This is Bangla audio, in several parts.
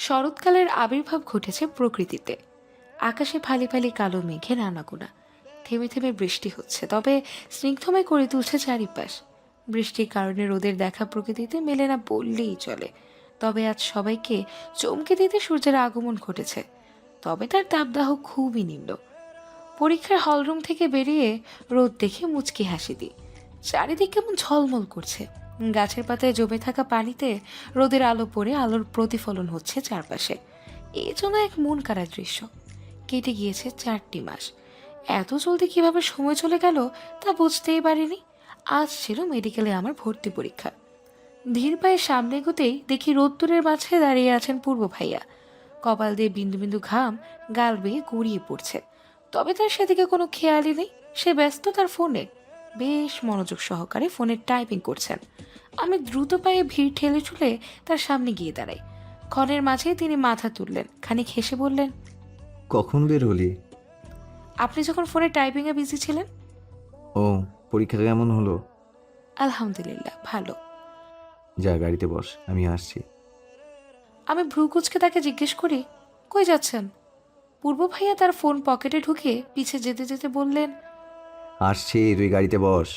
শরৎকালের আবির্ভাব ঘটেছে প্রকৃতিতে। আকাশে ফালি ফালি কালো মেঘের আনাগোনা। থেমে থেমে বৃষ্টি হচ্ছে, তবে স্নিগ্ধময় করে তুলছে চারিপাশ। বৃষ্টির কারণে রোদের দেখা প্রকৃতিতে মেলে না বললেই চলে। তবে আজ সবাইকে চমকে দিতে সূর্যের আগমন ঘটেছে, তবে তার তাপদাহ খুবই নিম্ন। পরীক্ষার হলরুম থেকে বেরিয়ে রোদ দেখে মুচকি হাসি দিই। চারিদিক কেমন ঝলমল করছে। গাছের পাতায় জমে থাকা পানিতে রোদের আলো পড়ে আলোর প্রতিফলন হচ্ছে চারপাশে। এই জন্য এক মন কাড়া দৃশ্য। কেটে গিয়েছে 4টি মাস। এত জলদি কিভাবে সময় চলে গেল তা বুঝতেই পারিনি। আজ ছিল মেডিকেলে আমার ভর্তি পরীক্ষা। ধীর পায়ে সামনে এগোতেই দেখি রোদ্দুরের মাঝে দাঁড়িয়ে আছেন পূর্ব ভাইয়া। কপাল দিয়ে বিন্দু বিন্দু ঘাম গাল বেয়ে গড়িয়ে পড়ছে, তবে তার সেদিকে কোনো খেয়ালই নেই। সে ব্যস্ত তার ফোনে, বেশ মনোযোগ সহকারে ফোনে টাইপিং করছেন। আমি দ্রুত পায়ে ভিড় ঠেলে ঠুলে তার সামনে গিয়ে দাঁড়াই। ক্ষণের মাঝেই তিনি মাথা তুললেন, খানিক হেসে বললেন, কখন বের হলি? আপনি যখন ফোনে টাইপিংয়ে বিজি ছিলেন। ও, পরীক্ষা কেমন হলো? আলহামদুলিল্লাহ, ভালো। যা, গাড়িতে বস, আমি আসছি। আমি ভ্রু কুচকে তাকে জিজ্ঞেস করি, কই যাচ্ছেন? পূর্ব ভাইয়া তার ফোন পকেটে ঢুকে পিছে যেতে যেতে বললেন, আসছি, তুই গাড়িতে বস।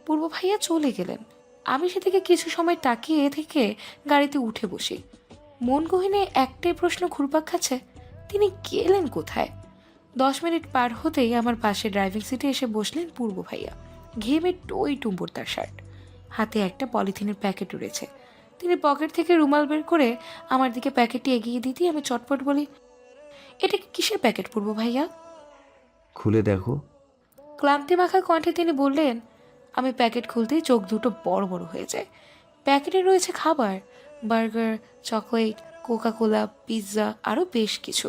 পূর্ব ভাইয়া চলে গেলেন। আমি সেদিকে কিছু সময় তাকিয়ে থেকে গাড়িতে উঠে বসি। মন গহীনে একটাই প্রশ্ন ঘুরপাক খাচ্ছে, তিনি গেলেন কোথায়? 10 মিনিট পার হতেই আমার পাশে ড্রাইভিং সিটে এসে বসলেন পূর্ব ভাইয়া। ঘেমে টই টুম্বর তার শার্ট, হাতে একটা পলিথিনের প্যাকেট রয়েছে। তিনি পকেট থেকে রুমাল বের করে আমার দিকে প্যাকেটটি এগিয়ে দিতেই আমি চটপট বলি, এটা কিসের প্যাকেট পূর্ব ভাইয়া? খুলে দেখো। ক্লান্তি মাখা কণ্ঠে তিনি বললেন। আমি প্যাকেট খুলতেই চোখ দুটো বড় বড় হয়ে যায়। প্যাকেটে রয়েছে খাবার, burger, chocolate, Coca Cola, pizza, আরও বেশ কিছু।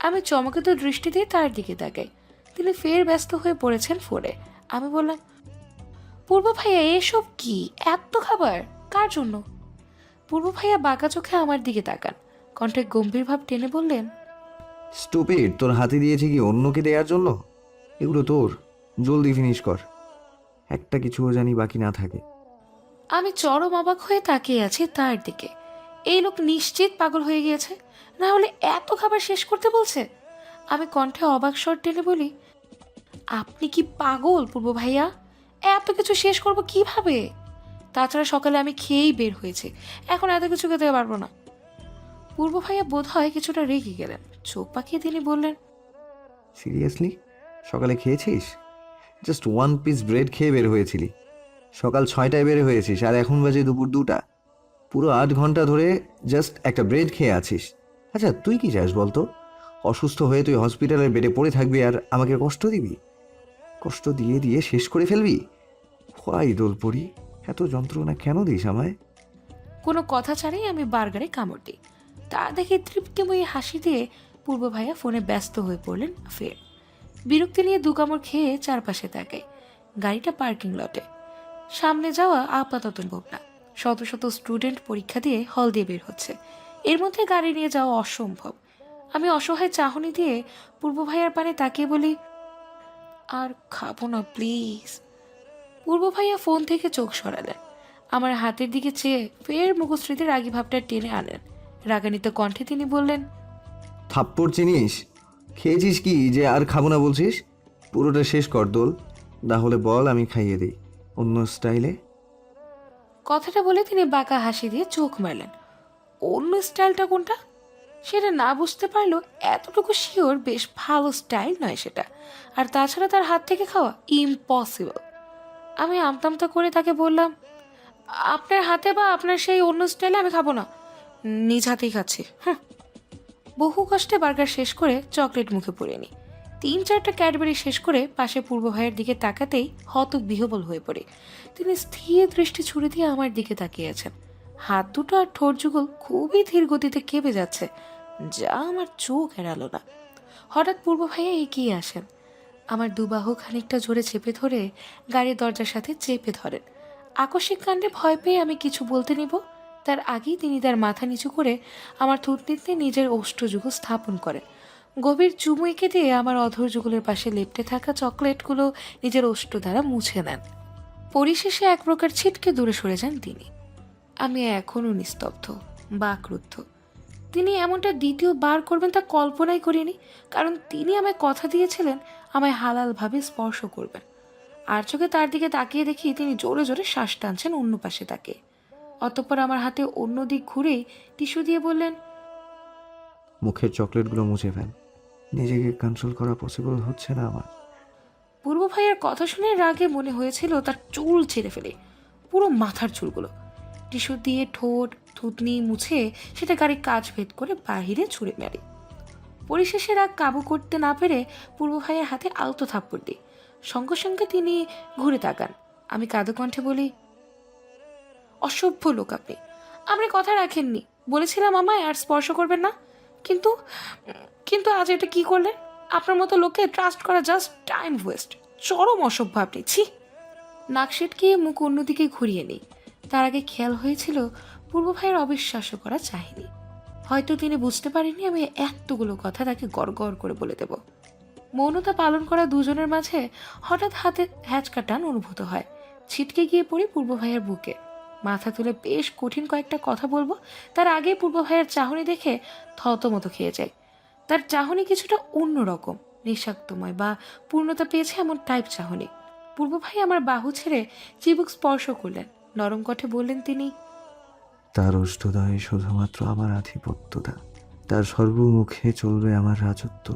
আমি চমকিত দৃষ্টিতে তার দিকে তাকাই। তিনি ফের ব্যস্ত হয়ে পড়েছেন ফোনে। আমি বললাম, পূর্ব ভাইয়া এসব কি? এত খাবার কার জন্য? পূর্ব ভাইয়া বাঁকা চোখে আমার দিকে তাকান, কণ্ঠে গম্ভীর ভাব টেনে বললেন, স্টুপিড, তোর হাতে দিয়েছে কি অন্যকে দেওয়ার জন্য? এগুলো তোর, জলদি ফিনিশ কর, একটা কিছুও জানি বাকি না থাকে। আমি চরম অবাক হয়ে তাকিয়ে আছি তার দিকে। এই লোক নিশ্চিত পাগল হয়ে গিয়েছে, না হলে এত খাবার শেষ করতে বলছে। আমি কণ্ঠে অবাক স্বর টেনে বলি, আপনি কি পাগল পূর্ব ভাইয়া? এত কিছু শেষ করব কিভাবে? তাছাড়া সকালে আমি খেয়েই বের হয়েছে, এখন এত কিছু খেতে পারবো না। পূর্ব ভাইয়া বোধ হয় কিছুটা রেগে গেলেন। চোখ পাকিয়ে তিনি বললেন, সিরিয়াসলি? সকালে খেয়েছিস? জাস্ট 1 পিস ব্রেড খেয়ে বের হয়েছিলি। সকাল 6টায় বের হয়েছিস আর এখন বাজে দুপুর 2টা। পুরো 8 ঘন্টা ধরে জাস্ট একটা ব্রেড খেয়ে আছিস। আচ্ছা, তুই কি চাস বলতো? অসুস্থ হয়ে তুই হসপিটালের বেডে পড়ে থাকবি আর আমাকে কষ্ট দিবি? কষ্ট দিয়ে দিয়ে শেষ করে ফেলবি? হোয়াই দোলপরি, এত যন্ত্রণা কেন দিস আমায়? কোনো কথা ছাড়াই আমি বার্গারে কামড় দিই। তা দেখে তৃপ্তিময়ী হাসি দিয়ে পূর্ব ভাইয়া ফোনে ব্যস্ত হয়ে পড়লেন ফের। বিরক্তি নিয়ে 2 কামড় খেয়ে চারপাশে তাকাই। গাড়িটা পার্কিং লটে। সামনে যাওয়া আপাতত সম্ভব না। শত শত স্টুডেন্ট পরীক্ষা দিয়ে হল দিয়ে বের হচ্ছে, এর মধ্যে গাড়ি নিয়ে যাওয়া অসম্ভব। আমি অসহায় চাহনি দিয়ে পূর্ব ভাইয়ার পানে তাকিয়ে বলি, আর খাবো না প্লিজ। পূর্ব ভাইয়া ফোন থেকে চোখ সরালেন। আমার হাতের দিকে চেয়ে ফের মুখশ্রীতে রাগী ভাবটা টেনে আনেন। রাগান্বিত কণ্ঠে তিনি বললেন, থাপ্পড় চিনিস? খেয়েছিস কি যে আর খাবো না বলছিস? পুরোটা শেষ কর দোল, না হলে বল আমি খাইয়ে দিই অন্য স্টাইলে। কথাটা বলে তিনি বাঁকা হাসি দিয়ে চোখ মারলেন। অন্য স্টাইলটা কোনটা সেটা না বুঝতে পারলো এতটুকু শিওর বেশ ভালো স্টাইল নয় সেটা। আর তাছাড়া তার হাত থেকে খাওয়া ইম্পসিবল। আমি আমতামতা করে তাকে বললাম, আপনার হাতে বা আপনার সেই অন্য স্টাইলে আমি খাবো না, নিজ হাতেই খাচ্ছি। বহু কষ্টে বার্গার শেষ করে চকলেট মুখে পুরে নি। 3-4টা ক্যাডবেরি শেষ করে পাশে পূর্ব ভাইয়ের দিকে তাকাতেই হতবিহ্বল হয়ে পড়ে। তিনি স্থির দৃষ্টি ছুড়ে দিয়ে আমার দিকে তাকিয়ে আছেন। হাত দুটো আর ঠোঁট যুগল খুবই ধীর গতিতে কেঁপে যাচ্ছে, যা আমার চোখ এড়ালো না। হঠাৎ পূর্ব ভাইয়া এগিয়ে আসেন, আমার দুবাহু খানিকটা জোরে চেপে ধরে গাড়ির দরজার সাথে চেপে ধরেন। আকস্মিক কাণ্ডে ভয় পেয়ে আমি কিছু বলতে নিব, তার আগেই তিনি তার মাথা নিচু করে আমার থুতনিতে নিজের ওষ্ঠযুগল স্থাপন করেন। গভীর চুমু এঁকে দিয়ে আমার অধর যুগলের পাশে লেপ্টে থাকা চকলেটগুলো নিজের ওষ্ঠ দ্বারা মুছে নেন। পরিশেষে এক প্রকার ছিটকে দূরে সরে যান তিনি। আমি এখনও নিস্তব্ধ, বাকরুদ্ধ। তিনি এমনটা দ্বিতীয়বার করবেন তা কল্পনাই করিনি, কারণ তিনি আমায় কথা দিয়েছিলেন আমায় হালালভাবে স্পর্শ করবেন। আর চোখে তার দিকে তাকিয়ে দেখি তিনি জোরে জোরে শ্বাস টানছেন অন্য পাশে তাকে। অতঃপর আমার হাতে অন্য দিক ঘুরেই টিস্যু দিয়ে বললেন, মুখের চকলেটগুলো মুছে ফেল, নিজেকে কন্ট্রোল করা পসিবল হচ্ছে না আমার। পূর্ব ভাইয়ের কথা শুনে রাগে মনে হয়েছিল তার চুল ছেড়ে ফেলে, পুরো মাথার চুলগুলো। টিস্যু দিয়ে ঠোঁট থুতনি মুছে সেটা গাড়ির কাজ ভেদ করে বাহিরে ছুঁড়ে মারি। পরিশেষে রাগ কাবু করতে না পেরে পূর্ব ভাইয়ের হাতে আলতো থাপ্পড় দিই। সঙ্গে সঙ্গে তিনি ঘুরে তাকান। আমি কাঁদো কণ্ঠে বলি, অসভ্য লোক আপনি, আপনি কথা রাখেননি, বলেছিলাম আমায় আর স্পর্শ করবেন না, কিন্তু কিন্তু আজ এটা কি করলেন? আপনার মতো লোককে ট্রাস্ট করা জাস্ট টাইম ওয়েস্ট। চরম অসভ্য আপনি, ছি। নাক সিটকিয়ে মুখ অন্যদিকে ঘুরিয়ে নিই। তার আগে খেয়াল হয়েছিল পূর্ব ভাইয়ের অবিশ্বাস্য করা চাহিনি। হয়তো তিনি বুঝতে পারেননি আমি এতগুলো কথা তাকে গড়গড় করে বলে দেব। মৌনতা পালন করা দুজনের মাঝে হঠাৎ হাতে হ্যাচকা টান অনুভূত হয়। ছিটকে গিয়ে পড়ি পূর্ব ভাইয়ের বুকে। মাথা তুলে বেশ কঠিন কয়েকটা কথা বলবো, তার আগে পূর্ব ভাইয়ের চাহনি দেখে থতমত খেয়ে যায়। তার চাহনি কিছুটা অন্যরকম, নিঃস্বার্থময় বা পূর্ণতা পেয়েছে এমন টাইপ চাহনি। পূর্ব ভাই আমার বাহু ছেড়ে চিবুক স্পর্শ করলেন। নরম কণ্ঠে বললেন তিনি, তার অষ্টদয়ে শুধুমাত্র আমার আধিপত্যতা, তার সর্বমুখে চলবে আমার রাজত্ব,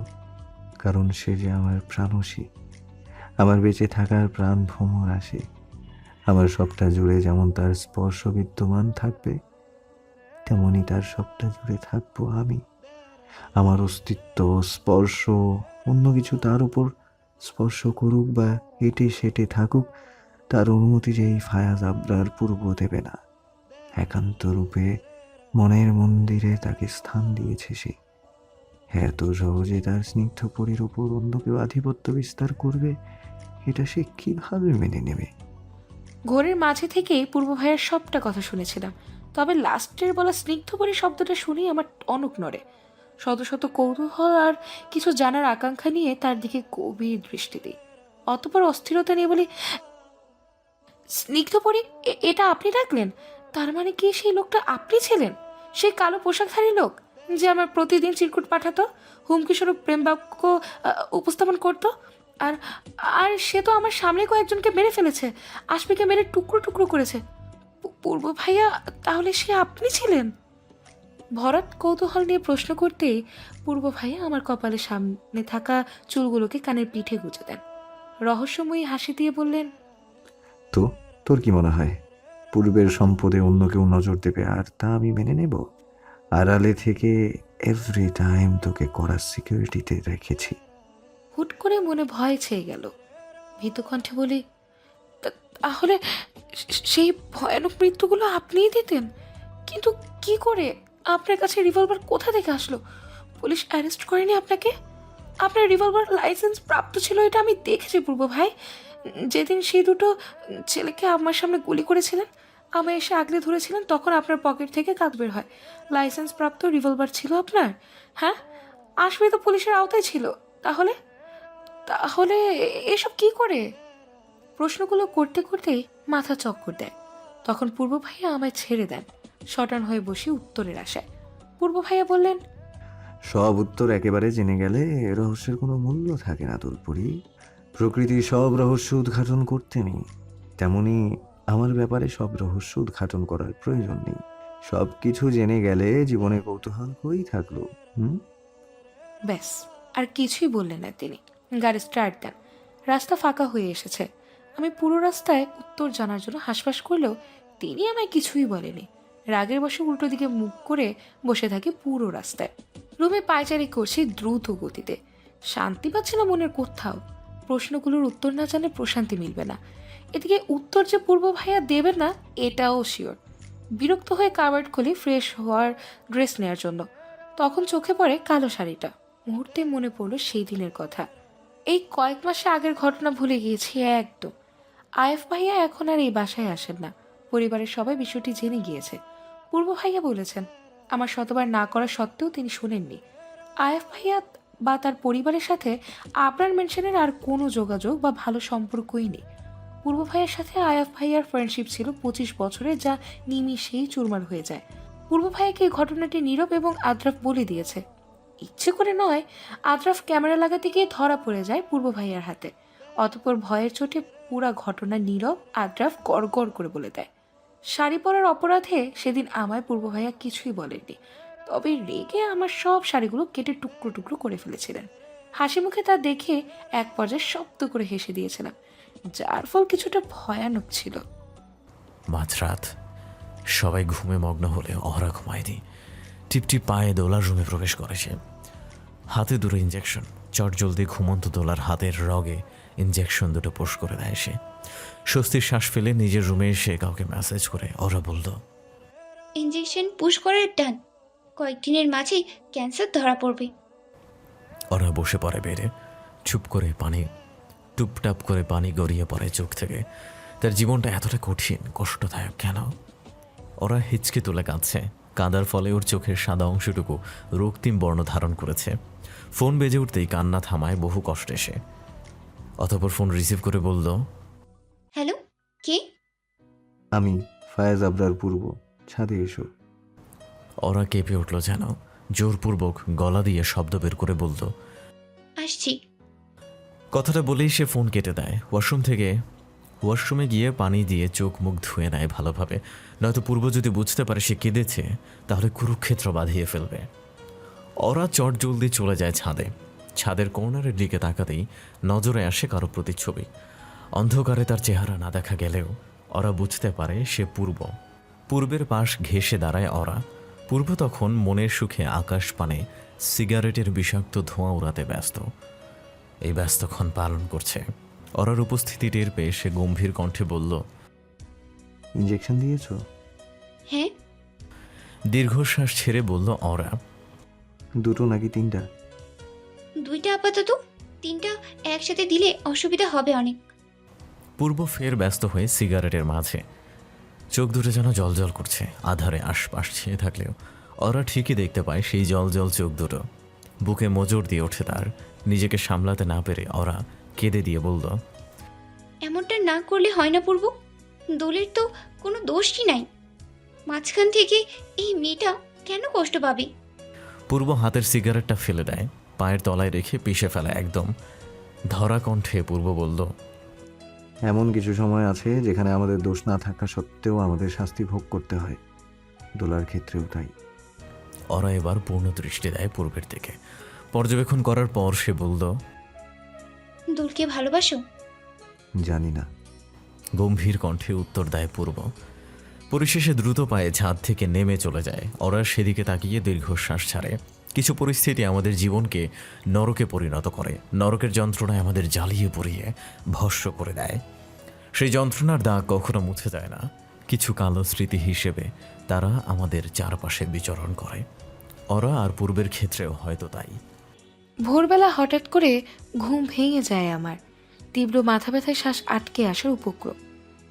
কারণ সে যে আমার প্রাণসী, আমার বেঁচে থাকার প্রাণ ভ্রমর আসে। আমার সবটা জুড়ে যেমন তার স্পর্শ বিদ্যমান থাকবে, তেমনি তার সবটা জুড়ে থাকবো আমি। আমার অস্তিত্ব, স্পর্শ, অন্য কিছু তার উপর স্পর্শ করুক বা হেঁটে সেটে থাকুক, তার অনুমতি যে এই ফায়াজ আবরার পূর্ব দেবে না। একান্ত রূপে মনের মন্দিরে তাকে স্থান দিয়েছে সে। এত সহজে তার স্নিগ্ধ পরীর উপর অন্য কেউ আধিপত্য বিস্তার করবে, এটা সে কিভাবে মেনে নেবে? ঘোরের মাঝে থেকেই পূর্ব ভাইয়ের সবটা কথা শুনেছিলাম, তবে লাস্টের বলা স্নিগ্ধপরী শব্দটা শুনেই আমার অনক নড়ে। শত শত কৌতূহল আর কিছু জানার আকাঙ্ক্ষা নিয়ে তার দিকে গভীর দৃষ্টি দিই। অতপর অস্থিরতা নিয়ে বলি, স্নিগ্ধপরী, এটা আপনি ডাকলেন? তার মানে কি সেই লোকটা আপনি ছিলেন? সেই কালো পোশাকধারী লোক যে আমার প্রতিদিন চিরকুট পাঠাতো, হুমকিস্বরূপ প্রেম বাক্য উপস্থাপন করতো? আর আর সে তো আমার সামনে কয়েকজনকে মেরে ফেলেছে, আশমিকে মেরে টুকরো টুকরো করেছে। পূর্ব ভাইয়া, তাহলে সে আপনি ছিলেন? ভরত কৌতূহল নিয়ে প্রশ্ন করতেই পূর্ব ভাইয়া আমার কপালের সামনে থাকা চুলগুলোকে কানের পিঠে গুঁজে দেন। রহস্যময়ী হাসি দিয়ে বললেন, তো তোর কি মনে হয় পূর্বের সম্পদে অন্য কেউ নজর দেবে আর তা আমি মেনে নেব? আড়ালে থেকে এভরি টাইম তোকে কড়া সিকিউরিটিতে রেখেছি। হুট করে মনে ভয় ছেয়ে গেল। ভীত কণ্ঠে বলি, তাহলে সেই ভয়ানক মৃত্যুগুলো আপনিই দিতেন? কিন্তু কি করে? আপনার কাছে রিভলভার কোথা থেকে আসলো? পুলিশ অ্যারেস্ট করেনি আপনাকে? আপনার রিভলভার লাইসেন্স প্রাপ্ত ছিল, এটা আমি দেখেছি পূর্ব ভাই। যেদিন সেই দুটো ছেলেকে আমার সামনে গুলি করেছিলেন, আমায় এসে আগলে ধরেছিলেন, তখন আপনার পকেট থেকে কাজ বের হয়। লাইসেন্স প্রাপ্ত রিভলভার ছিল আপনার? হ্যাঁ, আসামি তো পুলিশের আওতায় ছিল। তাহলে তাহলে এসব কি করে? প্রশ্নগুলো করতে করতেই মাথা চক্কর দেয়। তখন পূর্ব ভাইয়া আমায় ছেড়ে দেন, শটান হয়ে বসে উত্তরের আশায়। পূর্ব ভাইয়া বললেন, সব উত্তর একেবারে জেনে গেলে রহস্যের কোনো মূল্য থাকে না তোর পরি। প্রকৃতি সব রহস্য উদ্ঘাটন করতে নেই, তেমনি আমার ব্যাপারে সব রহস্য উদ্ঘাটন করার প্রয়োজন নেই। সব কিছু জেনে গেলে জীবনে কৌতূহল কই থাকলো? ব্যাস, আর কিছুই বললেন না তিনি। গাড়ি স্টার্ট দেন। রাস্তা ফাঁকা হয়ে এসেছে। আমি পুরো রাস্তায় উত্তর জানার জন্য হাঁসফাঁস করলেও তিনি আমায় কিছুই বলেনি। রাগের বশে উল্টো দিকে মুখ করে বসে থাকি পুরো রাস্তায়। রুমে পায়চারি করছি দ্রুত গতিতে। শান্তি পাচ্ছি না মনের কোথাও। প্রশ্নগুলোর উত্তর না জানলে প্রশান্তি মিলবে না। এদিকে উত্তর যে পূর্ব ভাইয়া দেবেন না এটাও শিওর। বিরক্ত হয়ে কাবার্ড খুলি ফ্রেশ হওয়ার ড্রেস নেওয়ার জন্য। তখন চোখে পড়ে কালো শাড়িটা। মুহূর্তে মনে পড়লো সেই দিনের কথা। এই কয়েক মাসে আগের ঘটনা ভুলে গিয়েছি একদম। আয়েফ ভাইয়া এখন আর এই বাসায় আসেন না। পরিবারের সবাই বিষয়টি জেনে গিয়েছে। পূর্ব ভাইয়া বলেছেন, আমার শতবার না করা সত্ত্বেও তিনি শোনেননি। আয়েফ ভাইয়া বা তার পরিবারের সাথে আবরার মেনশনের আর কোনো যোগাযোগ বা ভালো সম্পর্কই নেই। পূর্ব ভাইয়ের সাথে আয়াফ ভাইয়ার ফ্রেন্ডশিপ ছিল 25 বছরে, যা নিমিষেই চুরমার হয়ে যায়। পূর্ব ভাইয়াকে ঘটনাটি নীরব এবং আদ্রাফ বলে দিয়েছে। ইচ্ছে করে নয়, আদ্রাফ ক্যামেরা লাগাতে গিয়ে ধরা পড়ে যায় পূর্ব ভাইয়ার হাতে। অতঃপর ভয়ের চোটে পুরা ঘটনা নীরব আদ্রাফ গড় গড় করে বলে দেয়। শাড়ি পরার অপরাধে সেদিন আমায় পূর্ব ভাইয়া কিছুই বলেননি, তবে রেগে আমার সব শাড়িগুলো কেটে টুকরো টুকরো করে ফেলেছিলেন। হাসি মুখে তা দেখে এক পর্যায়ে শব্দ করে হেসে দিয়েছিলাম, যার ফল কিছুটা ভয়ানক ছিল। মাঝরাত, সবাই ঘুমে মগ্ন হলে অহরা ঘুমায়নি। টিপটিপ পায়ে দোলার রুমে প্রবেশ করেছে। হাতে দুটো ইঞ্জেকশন। চটজলদি ঘুমন্ত দোলার হাতের রগে ইঞ্জেকশন দুটো পোষ করে দেয় সে। স্বস্তির শ্বাস ফেলে নিজের রুমে এসে কাউকে মেসেজ করে ওরা বলল, ইঞ্জেকশন পুশ করার ডান, কয়েকদিনের মাঝেই ক্যান্সার ধরা পড়বে। ওরা বসে পড়ে বেড়ে, চুপ করে পানি টুপটাপ করে পানি গড়িয়ে পড়ে চোখ থেকে। তার জীবনটা এতটা কঠিন, কষ্টদায়ক কেন? ওরা হিচকে তুলে কাঁদছে। কাঁদার ফলে ওর চোখের সাদা অংশটুকু রক্তিম বর্ণ ধারণ করেছে। ফোন বেজে উঠতেই কান্না থামায় বহু কষ্টে সে। অতঃপর ফোন রিসিভ করে বলল, হ্যালো, কে? আমি ফায়েজ আবরার পূর্ব, ছাদে এসো। ওরা কেঁপে উঠল যেন। জোরপূর্বক গলা দিয়ে শব্দ বের করে বলল, আসছি। কথাটা বলেই সে ফোন কেটে দেয়। ওয়াশরুমে গিয়ে পানি দিয়ে চোখ মুখ ধুয়ে নেয় ভালোভাবে, নয়তো পূর্ব যদি বুঝতে পারে সে কেঁদেছে তাহলে কুরুক্ষেত্র বাঁধিয়ে ফেলবে। ওরা চট জলদি চলে যায় ছাদে। ছাদের কর্নারের দিকে তাকাতেই নজরে আসে কারো প্রতিচ্ছবি। অন্ধকারে তার চেহারা না দেখা গেলেও ওরা বুঝতে পারে সে পূর্ব। পূর্বের পাশ ঘেঁষে দাঁড়ায় ওরা। পূর্ব তখন মনের সুখে আকাশ পানে সিগারেটের বিষাক্ত ধোঁয়া উড়াতে ব্যস্ত। এই ব্যস্তক্ষণ পালন করছে। ওরার উপস্থিতি টের পেয়ে সে গম্ভীর কণ্ঠে বলল, ইঞ্জেকশন দিয়েছো? হ্যাঁ। দীর্ঘশ্বাস ছেড়ে বলল ওরা। দুটো নাকি তিনটা? দুইটা আপাতত, তিনটা একসাথে দিলে অসুবিধা হবে অনেক। পূর্ব ফের ব্যস্ত হয়ে সিগারেটের মাঝে। চোখ দুটো যেন জলজল করছে। আধারে আশপাশ ছেয়ে থাকলেও ওরা ঠিকই দেখতে পায় সেই জলজল চোখ দুটো। বুকে মোজর দিয়ে ওঠে তার। নিজেকে সামলাতে না পেরে ওরা কেঁদে দিয়ে বলল, এমনটা না করলে হয় না পূর্ব। দোলের তো কোনো দোষই নাই। মাঝখান থেকে এই মেয়েটা কেন কষ্ট পাবে? পূর্ব হাতের সিগারেটটা ফেলে দেয়, পায়ের তলায় রেখে পিষে ফেলে একদম। ধরা কণ্ঠে পূর্ব বলল, এমন কিছু সময় আছে যেখানে আমাদের দোষ না থাকা সত্ত্বেও আমাদের শাস্তি ভোগ করতে হয়, দোলার ক্ষেত্রেও তাই। ওরা এবার পূর্ণ দৃষ্টি দেয় পূর্বের দিকে। পর্যবেক্ষণ করার পর সে বলল, দোলকে ভালোবাসো? জানি না। গম্ভীর কণ্ঠে উত্তর দেয় পূর্ব। পরিশেষে দ্রুত পায়ে ছাদ থেকে নেমে চলে যায়। ওরা সেদিকে তাকিয়ে দীর্ঘশ্বাস ছাড়ে। কিছু পরিস্থিতি আমাদের জীবনকে নরকে পরিণত করে। নরকের যন্ত্রণায় আমাদের জ্বালিয়ে পুড়িয়ে ভস্ম করে দেয়। সেই যন্ত্রণার দাগ কখনো মুছে যায় না। কিছু কালো স্মৃতি হিসেবে তারা আমাদের চারপাশে বিচরণ করে। ওরা আর পূর্বের ক্ষেত্রেও হয়তো তাই। ভোরবেলা হঠাৎ করে ঘুম ভেঙে যায় আমার। তীব্র মাথা ব্যথায় শ্বাস আটকে আসার উপক্রম।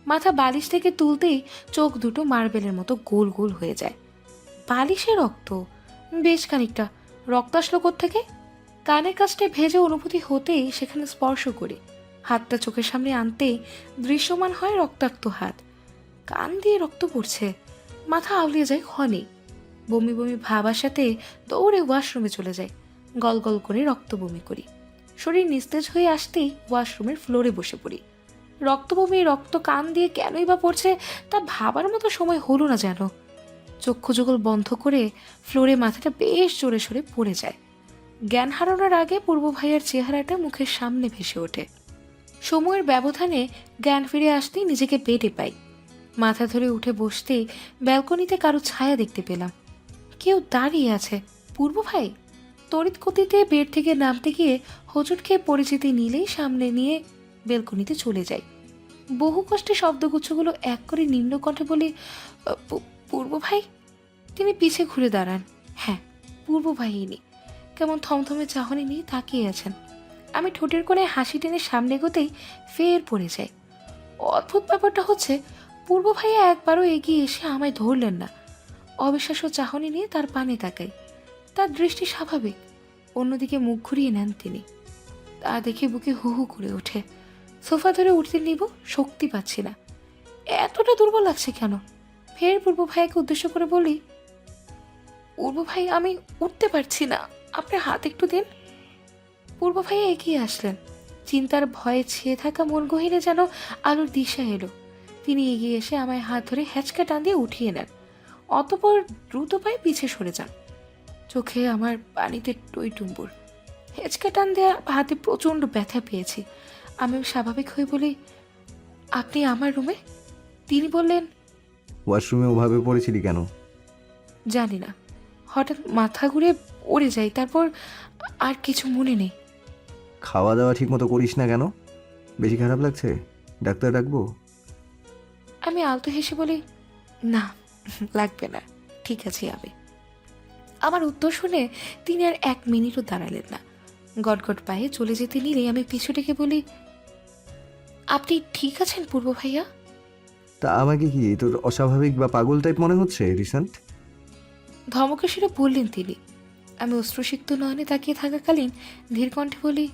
মাথা বালিশ থেকে তুলতেই চোখ দুটো মার্বেলের মতো গোল গোল হয়ে যায়। বালিশে রক্ত, বেশ খানিকটা। রক্ত আসলো কোত্থেকে? কানের কাছটায় ভেজে অনুভূতি হতেই সেখানে স্পর্শ করি। হাতটা চোখের সামনে আনতেই দৃশ্যমান হয় রক্তাক্ত হাত। কান দিয়ে রক্ত পড়ছে। মাথা আউলিয়ে যায় ক্ষণে। বমি বমি ভাব আসাতে দৌড়ে ওয়াশরুমে চলে যায়। গল গল করে রক্ত বমি করি। শরীর নিস্তেজ হয়ে আসতেই ওয়াশরুমের ফ্লোরে বসে পড়ি। রক্ত বমি, রক্ত কান দিয়ে কেনই বা পড়ছে তা ভাবার মতো সময় হলো না যেন। চক্ষু যুগল বন্ধ করে ফ্লোরে মাথাটা বেশ জোরে সরে পড়ে যায়। জ্ঞান হারানোর আগে পূর্ব ভাইয়ার চেহারাটা মুখের সামনে ভেসে ওঠে। সময়ের ব্যবধানে জ্ঞান ফিরে আসতেই নিজেকে বেডে পাই। মাথা ধরে উঠে বসতেই ব্যালকনিতে কারো ছায়া দেখতে পেলাম। কেউ দাঁড়িয়ে আছে। পূর্ব ভাই। তড়িৎ গতিতে বেড থেকে নামতে গিয়ে হোঁচট খেয়ে পরিচিতি নিলেই সামনে নিয়ে বেলকনিতে চলে যাই। বহু কষ্টে শব্দগুচ্ছগুলো এক করে নিম্ন কণ্ঠে বলি, পূর্ব ভাই। তিনি পিছে ঘুরে দাঁড়ান। হ্যাঁ, পূর্ব ভাই ইনি। কেমন থমথমে চাহনি নিয়ে তাকিয়ে আছেন। আমি ঠোঁটের কোণে হাসি টেনে সামনে এগোতেই ফের পড়ে যাই। অদ্ভুত ব্যাপারটা হচ্ছে, পূর্ব ভাইয়া একবারও এগিয়ে এসে আমায় ধরলেন না। অবিশ্বাস্য চাহনি নিয়ে তার পানে তাকাই। তার দৃষ্টি স্বাভাবিক। অন্যদিকে মুখ ঘুরিয়ে নেন তিনি। তা দেখে বুকে হু হু করে ওঠে। সোফা ধরে উঠতে নিব, শক্তি পাচ্ছি না। এতটা দুর্বল লাগছে কেন? ফের পূর্ব ভাইয়াকে উদ্দেশ্য করে বলি, পূর্ব ভাই আমি উঠতে পারছি না, আপনার হাত একটু দিন। পূর্ব ভাইয়া এগিয়ে আসলেন। চিন্তার ভয়ে ছেয়ে থাকা মন গহীনে যেন আলোর দিশা এলো। তিনি এগিয়ে এসে আমায় হাত ধরে হ্যাঁচকা টান দিয়ে উঠিয়ে নেন, অতঃপর দ্রুত পায়ে পিছে সরে যান। চোখে আমার পানিতে টইটুম্বুর। হেঁচকা টান দেওয়া হাতে প্রচণ্ড ব্যথা পেয়েছি। আমি স্বাভাবিক হয়ে বলি, আপনি আমার রুমে? তিনি বললেন, ওয়াশরুমে ওভাবে পড়েছিলি কেন? জানি না, হঠাৎ মাথা ঘুরে পড়ে যাই, তারপর আর কিছু মনে নেই। খাওয়া দাওয়া ঠিক মতো করিস না কেন? বেশি খারাপ লাগছে? ডাক্তার ডাকবো? আমি আলতো হেসে বলি, না লাগবে না, ঠিক আছে আমি। আমার উত্তর শুনে তিনি আর 1 মিনিটও দাঁড়ালেন না। গটগট পায়ে চলে যেতে নিলেই আমি পিছু ডেকে বলি, আপনি ঠিক আছেন পূর্ব ভাইয়া? তা আমাকে কি তোর অস্বাভাবিক বা পাগল টাইপ মনে হচ্ছে রিসেন্ট? ধমকে সেটা বললেন তিনি। আমি অশ্রুসিক্ত নয়নে তাকিয়ে থাকাকালীন ধীর কণ্ঠে বলি,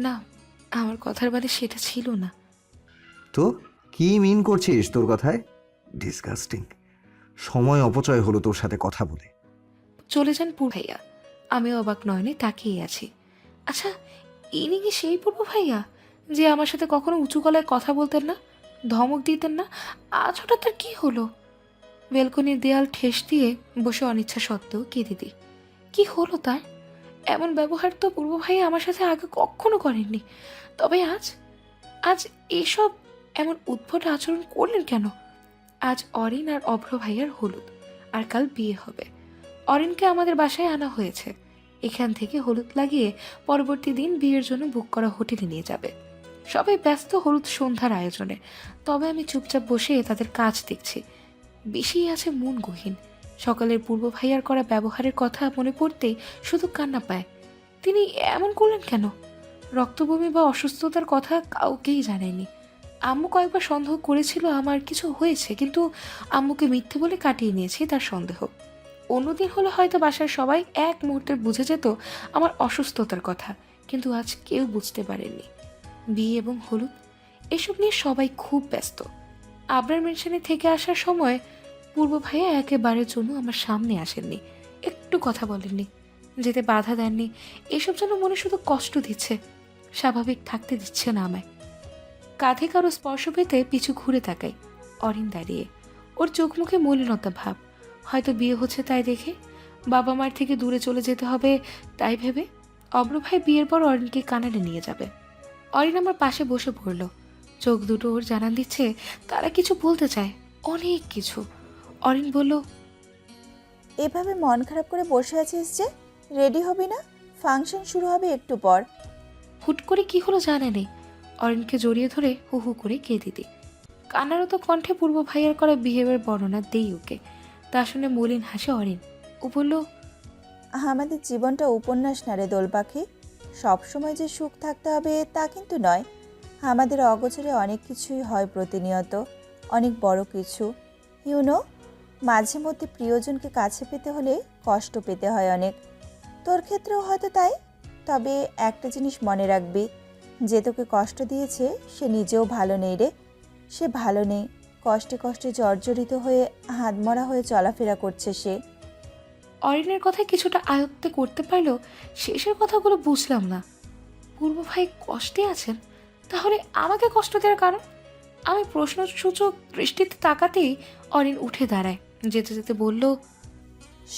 না, আমার কথার মানে সেটা ছিল না। তো কি মিন করছিস তোর কথায়? ডিসগাস্টিং। সময় অপচয় হলো তোর সাথে কথা বলে। চলে যান পূর্ব ভাইয়া। আমিও অবাক নয়নে তাকিয়ে আছি। আচ্ছা, ইনি কি সেই পূর্ব ভাইয়া যে আমার সাথে কখনো উঁচু গলায় কথা বলতেন না, ধমক দিতেন না? আজ হঠাৎ তার কি হলো? বেলকনির দেয়াল ঠেস দিয়ে বসে অনিচ্ছা সত্ত্বেও কেঁদে দিই। কি হলো তার? এমন ব্যবহার তো পূর্ব ভাইয়া আমার সাথে আগে কখনো করেননি। তবে আজ আজ এসব এমন উদ্ভট আচরণ করলেন কেন? আজ অরিন আর অভ্র ভাইয়ার হলুদ, আর কাল বিয়ে হবে। অরিনকে আমাদের বাসায় আনা হয়েছে। এখান থেকে হলুদ লাগিয়ে পরবর্তী দিন বিয়ের জন্য বুক করা হোটেলে নিয়ে যাবে। সবাই ব্যস্ত হলুদ সন্ধ্যার আয়োজনে, তবে আমি চুপচাপ বসে তাদের কাজ দেখছি। বেশি আছে মন গহীন। সকালের পূর্ব ভাইয়ার করা ব্যবহারের কথা মনে পড়তেই শুধু কান্না পায়। তিনি এমন করলেন কেন? রক্তবমি বা অসুস্থতার কথা কাউকেই জানায়নি। আম্মু কয়েকবার সন্দেহ করেছিল আমার কিছু হয়েছে, কিন্তু আম্মুকে মিথ্যে বলে কাটিয়ে নিয়েছি তার সন্দেহ। অন্যদিন হলে হয়তো বাসার সবাই এক মুহূর্তে বুঝে যেত আমার অসুস্থতার কথা, কিন্তু আজ কেউ বুঝতে পারেনি। বিয়ে এবং হলুদ এসব নিয়ে সবাই খুব ব্যস্ত। আবরার মেনশনে থেকে আসার সময় পূর্ব ভাইয়া একেবারের জন্য আমার সামনে আসেননি, একটু কথা বলেননি, যেতে বাধা দেননি। এসব যেন মনে শুধু কষ্ট দিচ্ছে, স্বাভাবিক থাকতে দিচ্ছে না আমায়। কাঁধে কারো স্পর্শ পেতে পিছু ঘুরে তাকাই। অরিন দাঁড়িয়ে, ওর চোখ মুখে মলিনতা ভাব। হয়তো বিয়ে হচ্ছে তাই দেখে, বাবা মার থেকে দূরে চলে যেতে হবে তাই ভেবে। অব্র ভাই বিয়ের পর অরিনকে কানাডা নিয়ে যাবে। অরিন আমার পাশে বসে পড়ল। চোখ দুটো ওর জানান দিচ্ছে তারা কিছু বলতে চায়, অনেক কিছু। অরিন বলল, এভাবে মন খারাপ করে বসে আছিস যে? রেডি হবি না? ফাংশন শুরু হবে একটু পর। হুট করে কি হলো জানে নেই, অরিনকে জড়িয়ে ধরে হু হু করে কেঁদে দিই। কান্নারত কণ্ঠে পূর্ব ভাইয়ার করা বিহেভের বর্ণনা দেই ওকে। তা শুনে মলিন হাসে অরিন। ও বলল, আমাদের জীবনটা উপন্যাস না রে দোল পাখি। সবসময় যে সুখ থাকতে হবে তা কিন্তু নয়। আমাদের অগোচরে অনেক কিছুই হয় প্রতিনিয়ত, অনেক বড় কিছু। ইউনো, মাঝে মধ্যে প্রিয়জনকে কাছে পেতে হলে কষ্ট পেতে হয় অনেক। তোর ক্ষেত্রেও হয়তো তাই। তবে একটা জিনিস মনে রাখবি, যে তোকে কষ্ট দিয়েছে সে নিজেও ভালো নেই রে। সে ভালো নেই, কষ্টে কষ্টে জর্জরিত হয়ে হাতমরা হয়ে চলাফেরা করছে সে। অরিনের কথায় কিছুটা আয়ত্তে করতে পারলেও শেষের কথাগুলো বুঝলাম না। পূর্ব ভাই কষ্টে আছেন, তাহলে আমাকে কষ্ট দেওয়ার কারণ? আমি প্রশ্নসূচক দৃষ্টিতে তাকাতেই অরিন উঠে দাঁড়ায়, যেতে যেতে বলল,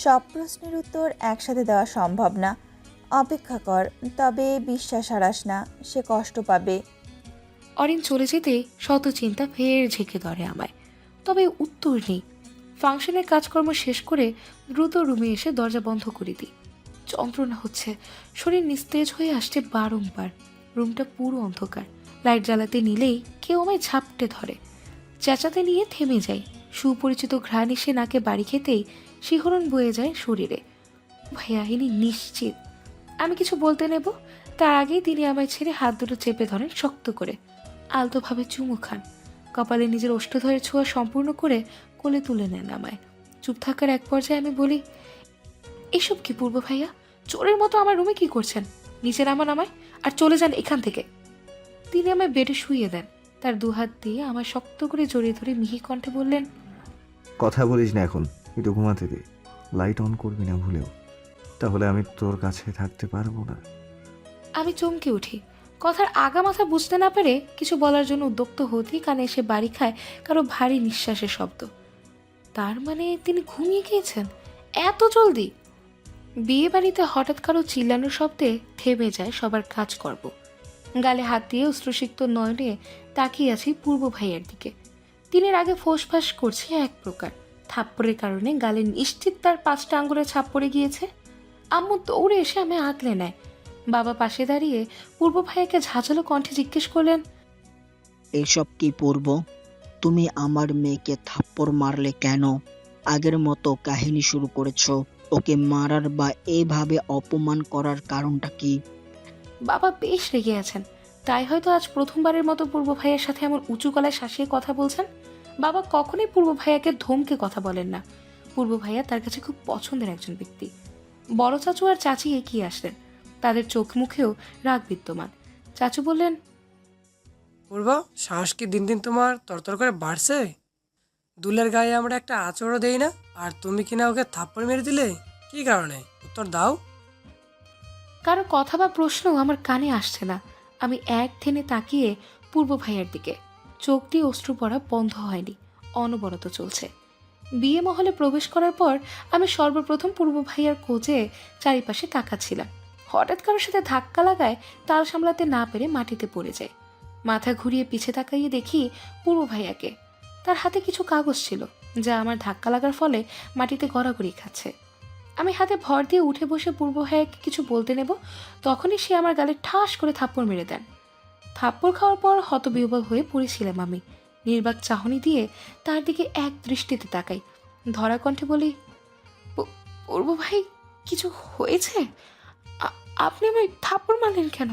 সব প্রশ্নের উত্তর একসাথে দেওয়া সম্ভব না। অপেক্ষা কর, তবে বিশ্বাস হারাস না, সে কষ্ট পাবে। অরিন চলে যেতেই শত চিন্তা ফের ঝেঁকে ধরে আমায়, তবে উত্তর নেই। ফাংশনের কাজকর্ম শেষ করে দ্রুত রুমে এসে দরজা বন্ধ করে দিই। যন্ত্রণা হচ্ছে, শরীর নিস্তেজ হয়ে আসছে বারংবার। রুমটা পুরো অন্ধকার। লাইট জ্বালাতে নিলেই কেউ আমায় ঝাপটে ধরে। চেঁচাতে নিয়ে থেমে যাই। সুপরিচিত ঘ্রাণ এসে নাকে বাড়ি খেতেই শিহরণ বয়ে যায় শরীরে। ভাইয়া ইনি নিশ্চিত আমি কিছু বলতে নেব, তার আগেই তিনি আমায় ছেড়ে হাত দুটো চেপে ধরেন শক্ত করে। আলতোভাবে চুমু খান। কপালে নিজের ওষ্ঠধরের ছোঁয়া সম্পূর্ণ করে কোলে তুলে নেন আমায়। চুপ থাকার এক পর্যায়ে আমি বলি, এসব কি পূর্ব ভাইয়া? চোরের মতো আমার রুমে কি করছেন? নিচে নামান আমায়, আর চলে যান এখান থেকে। তিনি আমায় বেডে শুইয়ে দেন। তার দুহাত দিয়ে আমায় শক্ত করে জড়িয়ে ধরে মিহি কণ্ঠে বললেন, কথা বলিস না এখন, একটু ঘুমাতে দে। লাইট অন করবি না ভুলেও, তাহলে আমি তোর কাছে থাকতে পারবো না। আমি চমকে উঠি। কথার আগা মাথা বুঝতে না পেরে কিছু বলার জন্য উদ্যক্ত হতেই কানে এসে বাড়ি খায় কারো ভারী নিঃশ্বাসের শব্দ। তার মানে তিনি ঘুমিয়ে গিয়েছেন এত জলদি? বিয়ে বাড়িতে হঠাৎ কারো চিল্লানোর শব্দে থেমে যায় সবার কাজকর্ম। গালে হাত দিয়ে অশ্রুসিক্ত নয়নে তাকিয়ে আছি পূর্ব ভাইয়ের দিকে। তিনি আগে ফোঁসফাঁস করছে এক প্রকার। থাপ্পড়ের কারণে গালে নিশ্চিত তার 5টা আঙ্গুলে ছাপ পড়ে গিয়েছে। আম্মু দৌড়ে এসে আমি আগলে নেয়। বাবা পাশে দাঁড়িয়ে পূর্ব ভাইয়াকে ঝাঁঝালো কণ্ঠে জিজ্ঞেস করলেন, এসব কি পূর্ব? তুমি আমার মেয়েকে থাপ্পড় মারলে কেন? আগের মতো কাহিনী শুরু করেছো। ওকে মারার বা এভাবে অপমান করার কারণটা কি? বাবা বেশ রেগে আছেন। তাই হয়তো আজ প্রথমবারের মতো পূর্ব ভাইয়ের সাথে এমন উঁচু গলায় শাসিয়ে কথা বলছেন। বাবা কখনোই পূর্ব ভাইয়াকে ধমকে কথা বলেন না। পূর্ব ভাইয়া তার কাছে খুব পছন্দের একজন ব্যক্তি। বড় চাচু আর চাচি এগিয়ে আসলেন। তাদের চোখ মুখেও রাগ বিদ্যমান। চাচু বললেন, পূর্ব, সাহস কি দিন দিন তোমার তরতর করে বাড়ছে? দুলের গায়ে আমরা একটা আঁচড়ও দেই না, আর তুমি কিনা ওকে থাপ্পড় মেরে দিলে? কি কারণে? উত্তর দাও। কারো কথা বা প্রশ্ন আমার কানে আসছে না। আমি এক থেনে তাকিয়ে পূর্ব ভাইয়ার দিকে। চোখ দিয়ে অশ্রু পড়া বন্ধ হয়নি, অনবরত চলছে। বিয়ে মহলে প্রবেশ করার পর আমি সর্বপ্রথম পূর্ব ভাইয়ার খোঁজে চারিপাশে তাকাচ্ছিলাম। হঠাৎ কারোর সাথে ধাক্কা লাগায় তাল সামলাতে না পেরে মাটিতে পড়ে যায়। মাথা ঘুরিয়ে পিছে তাকাইয়ে দেখি পূর্ব ভাইয়াকে। তার হাতে কিছু কাগজ ছিল, যা আমার ধাক্কা লাগার ফলে মাটিতে গড়াগড়ি খাচ্ছে। আমি হাতে ভর দিয়ে উঠে বসে পূর্ব ভাইয়াকে কিছু বলতে নেব, তখনই সে আমার গালে ঠাস করে থাপ্পড় মেরে দেন। থাপ্পড় খাওয়ার পর হতবিহ্বল হয়ে পড়েছিলাম আমি। নির্বাক চাহনি দিয়ে তার দিকে এক দৃষ্টিতে তাকাই। ধরা কণ্ঠে বলি, পূর্ব ভাই, কিছু হয়েছে? আপনি আমায় থাপ্পড় মারলেন কেন?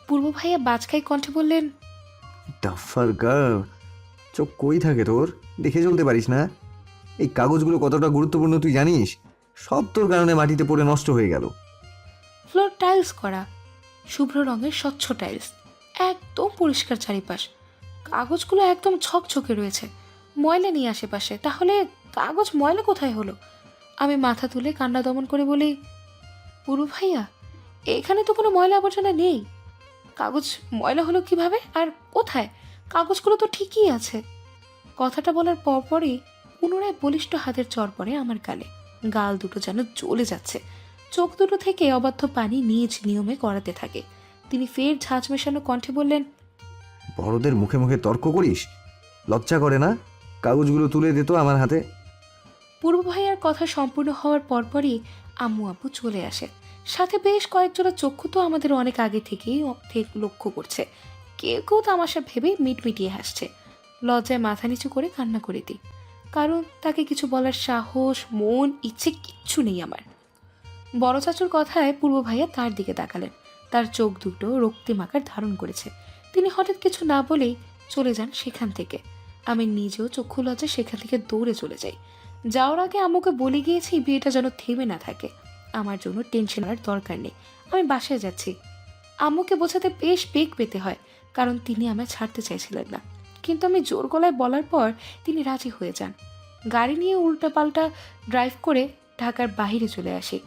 পূর্ব ভাইয়া বাজখাই কণ্ঠে বললেন, ডাফার গার্ল, চোখ কই থাকে তোর? দেখে চলতে পারিস না? এই কাগজগুলো কতটা গুরুত্বপূর্ণ তুই জানিস? সব তোর কারণে মাটিতে পড়ে নষ্ট হয়ে গেল। ফ্লোর টাইলস করা, শুভ্র রঙের স্বচ্ছ টাইলস, একদম পরিষ্কার চারিপাশ। কাগজগুলো একদম ছকছকে রয়েছে, ময়লা নেই আশেপাশে। তাহলে কাগজ ময়লা কোথায় হলো? আমি মাথা তুলে কান্না দমন করে বলি, পুরু ভাইয়া, এখানে তো কোনো ময়লা আবর্জনা নেই। কাগজ ময়লা হলো কিভাবে আর কোথায়? কাগজগুলো তো ঠিকই আছে। কথাটা বলার পরপরই পুনরায় বলিষ্ঠ হাতের চর পড়ে আমার গালে। গাল দুটো যেন জ্বলে যাচ্ছে। চোখ দুটো থেকে অবাধ্য পানি নিজ নিয়মে গড়াতে থাকে। তিনি ফের ঝাঁঝ মেশানো কণ্ঠে বললেন, বড়দের মুখে মুখে তর্ক করিস? লজ্জা করে না? কাগজগুলো তুলে দিত আমার হাতে। পূর্ব ভাইয়ার কথা সম্পূর্ণ হওয়ার পরপরই আম্মু আব্বু চলে আসে। সাথে বেশ কয়েকজোড়া চক্ষু তো আমাদের অনেক আগে থেকেই লক্ষ্য করছে। কেউ কেউ তামাশা ভেবে মিটমিটিয়ে হাসছে। লজ্জায় মাথা নিচু করে কান্না করে দিই, কারণ তাকে কিছু বলার সাহস, মন, ইচ্ছে কিচ্ছু নেই আমার। বড় চাচুর কথায় পূর্ব ভাইয়া তার দিকে তাকালেন। তার চোখ দুটো রক্তিম আকার ধারণ করেছে। তিনি হঠাৎ কিছু না বলেই চলে যান সেখান থেকে। আমি নিজেও চক্ষু লজ্জায় সেখান থেকে দৌড়ে চলে যাই। যাওয়ার আগে আম্মুকে বলে গিয়েছি বিয়েটা যেন থেমে না থাকে। আমার জন্য টেনশন করার দরকার নেই, আমি বাসায় যাচ্ছি। আম্মুকে বোঝাতে বেশ বেগ পেতে হয়, কারণ তিনি আমায় ছাড়তে চাইছিলেন না। কিন্তু আমি জোর গলায় বলার পর তিনি রাজি হয়ে যান। গাড়ি নিয়ে উল্টাপাল্টা ড্রাইভ করে ঢাকার বাইরে চলে আসি।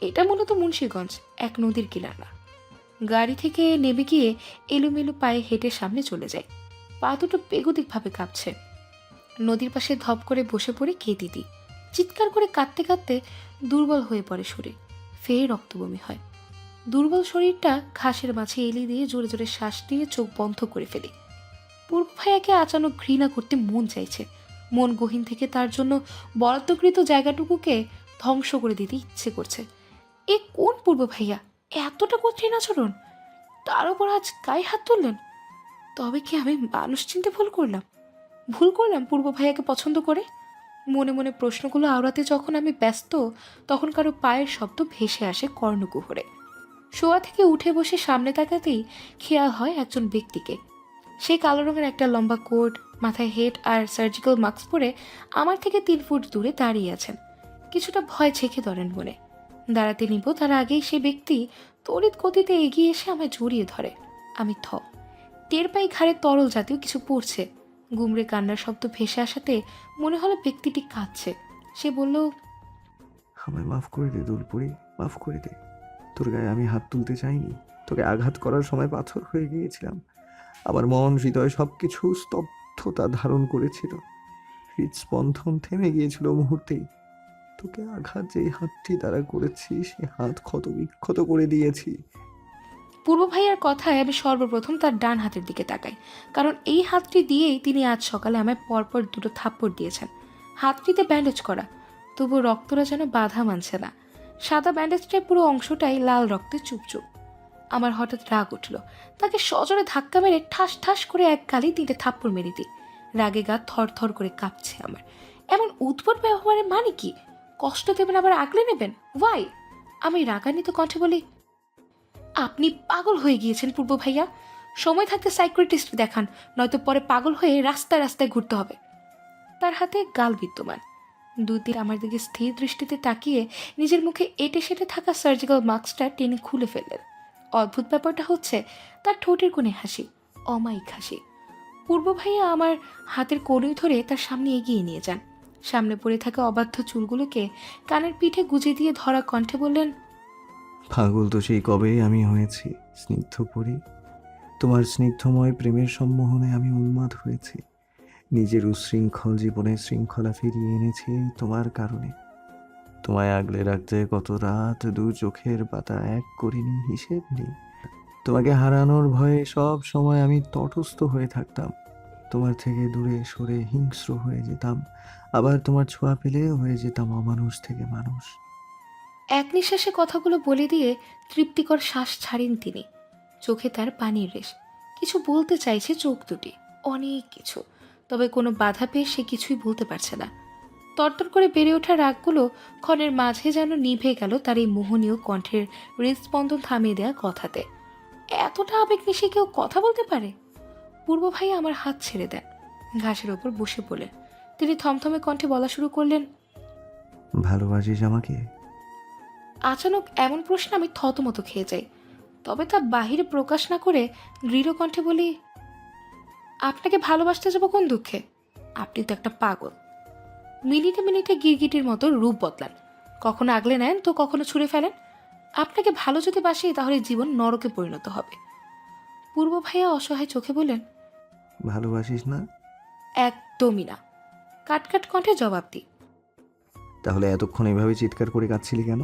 এটা মূলত মুন্সিগঞ্জ, এক নদীর কিনারা। গাড়ি থেকে নেমে গিয়ে এলোমেলো পায়ে হেঁটে সামনে চলে যায়। পা দুটো বেগতিকভাবে কাঁপছে। নদীর পাশে ধপ করে বসে পড়ে কেঁদে দিই। চিৎকার করে কাঁদতে কাঁদতে দুর্বল হয়ে পড়ে শরীর। ফের রক্তবমি হয়। দুর্বল শরীরটা ঘাসের মাঝে এলি দিয়ে জোরে জোরে শ্বাস দিয়ে চোখ বন্ধ করে ফেলি। পূর্ব ভাইয়াকে আচানক ঘৃণা করতে মন চাইছে। মন গহীন থেকে তার জন্য বরাদ্দকৃত জায়গাটুকুকে ধ্বংস করে দিতে ইচ্ছে করছে। এ কোন পূর্ব ভাইয়া? এতটা কঠিন আচরণ! তার উপর আজ গায়ে হাত তুললেন। তবে কি আমি মানুষ চিনতে ভুল করলাম পূর্ব ভাইয়াকে পছন্দ করে? মনে মনে প্রশ্নগুলো আওড়াতে যখন আমি ব্যস্ত, তখন কারো পায়ের শব্দ ভেসে আসে কর্ণকুহরে। শোয়া থেকে উঠে বসে সামনে তাকাতেই খেয়াল হয় একজন ব্যক্তিকে। সে কালো রঙের একটা লম্বা কোট, মাথায় হেড আর সার্জিক্যাল মাস্ক পরে আমার থেকে 3 ফুট দূরে দাঁড়িয়ে আছেন। কিছুটা ভয় ছেঁকে ধরেন মনে। দাঁড়াতে নিব তার আগেই সে ব্যক্তি তড়িৎ গতিতে এগিয়ে এসে আমায় জড়িয়ে ধরে। আমি টের পাই ঘাড়ে তরল জাতীয় কিছু পড়ছে। গুমড়ে কান্নার শব্দ ভেসে আসাতে মনে হলো ব্যক্তিটি কাঁদছে। সে বলল, আমায় মাফ করে দে দুলপুরি, মাফ করে দে। তোর গায়ে আমি হাত তুলতে চাইনি, তোকে আঘাত করার সময় পাথর হয়ে গিয়েছিলাম। আমার মন হৃদয় সব কিছু স্তব্ধতা ধারণ করেছিল, হৃদস্পন্দন থেমে গিয়েছিল মুহূর্তেই। তোকে আঘাত যেই হাতটি দ্বারা করেছি, সে হাত ক্ষত বিক্ষত করে দিয়েছি। পূর্ব ভাইয়ার কথায় আমি সর্বপ্রথম তার ডান হাতের দিকে তাকাই, কারণ এই হাতটি দিয়েই তিনি আজ সকালে আমায় পরপর 2টো থাপ্পড় দিয়েছেন। হাতটিতে ব্যান্ডেজ করা, তবু রক্তটা যেন বাধা মানছে না। সাদা ব্যান্ডেজটার পুরো অংশটাই লাল রক্তে চুপচুপ। আমার হঠাৎ রাগ উঠল, তাকে সজোরে ধাক্কা মেরে ঠাস ঠাস করে এক গালেই 3টে থাপ্পড় মেরে দিই। রাগে গা থর থর করে কাঁপছে আমার। এমন উদ্ভট ব্যবহারের মানে কি? কষ্ট দেবেন আবার আগলে নেবেন, ওয়াই? আমি রাগান্বিত কণ্ঠে বলি, আপনি পাগল হয়ে গিয়েছেন পূর্ব ভাইয়া। সময় থাকতে সাইকিয়াট্রিস্ট দেখান, নয়তো পরে পাগল হয়ে রাস্তায় রাস্তায় ঘুরতে হবে। তার হাতে গাল বিদ্যমান। দুদিন আমার দিকে স্থির দৃষ্টিতে তাকিয়ে নিজের মুখে এটে সেটে থাকা সার্জিক্যাল মাস্কটা টেনে খুলে ফেললেন। অদ্ভুত ব্যাপারটা হচ্ছে, তার ঠোঁটের কোণে হাসি, অমায়িক হাসি। পূর্ব ভাইয়া আমার হাতের কনুই ধরে তার সামনে এগিয়ে নিয়ে যান। সামনে পড়ে থাকা অবাধ্য চুলগুলোকে কানের পিঠে গুজে দিয়ে ধরা কণ্ঠে বললেন, পাগল তো সেই কবেই আমি হয়েছি স্নিগ্ধ পরি। তোমার স্নিগ্ধময় প্রেমের সম্মোহনে আমি উন্মাদ হয়েছি। নিজের উশৃঙ্খল জীবনে শৃঙ্খলা ফিরিয়ে এনেছি তোমার কারণে। তোমায় আগলে রাখতে কত রাত 2 চোখের পাতা এক করিনি, হিসেব নেই। তোমাকে হারানোর ভয়ে সব সময় আমি তটস্থ হয়ে থাকতাম। তোমার থেকে দূরে সরে হিংস্র হয়ে যেতাম, আবার তোমার ছোঁয়া পেলে হয়ে যেতাম অমানুষ থেকে মানুষ। এক নিঃশ্বাসে কথাগুলো বলে দিয়ে তৃপ্তিকর শ্বাস ছাড়েন তিনি। চোখে তার পানির রেশ। কিছু বলতে চাইছে চোখ দুটি, অনেক কিছু, তবে কোনো বাধা পেয়ে সে কিছুই বলতে পারছে না। তরতর করে বেড়ে ওঠা রাগগুলো ক্ষণের মাঝে যেন নিভে গেল তার এই মোহনীয় কণ্ঠের হৃদস্পন্দন থামিয়ে দেওয়া কথাতে। এতটা আবেগ মিশে কেউ কথা বলতে পারে? পূর্ব ভাই আমার হাত ছেড়ে দেন, ঘাসের ওপর বসে পড়লেন। তিনি থমথমে কণ্ঠে বলা শুরু করলেন, ভালোবাসিস আমাকে? আচানক এমন প্রশ্ন আমি থতমত খেয়ে যাই, তবে তা বাহিরে প্রকাশ না করে দৃঢ় কণ্ঠে বলি, আপনাকে ভালোবাসতে যাবো কোন দুঃখে? আপনি তো একটা পাগল। মিনিটে মিনিটে গিরগিটির মতো রূপ বদলান, কখনো আগলে নেন তো কখনো ছুঁড়ে ফেলেন। আপনাকে ভালো যদি বাসি তাহলে জীবন নরকে পরিণত হবে। পূর্ব ভাইয়া অসহায় চোখে বললেন, ভালোবাসিস না? একদমই না। কাটকাট কণ্ঠে জবাব দিই, তাহলে এতক্ষণ এভাবে চিৎকার করে কাঁদছিলি কেন?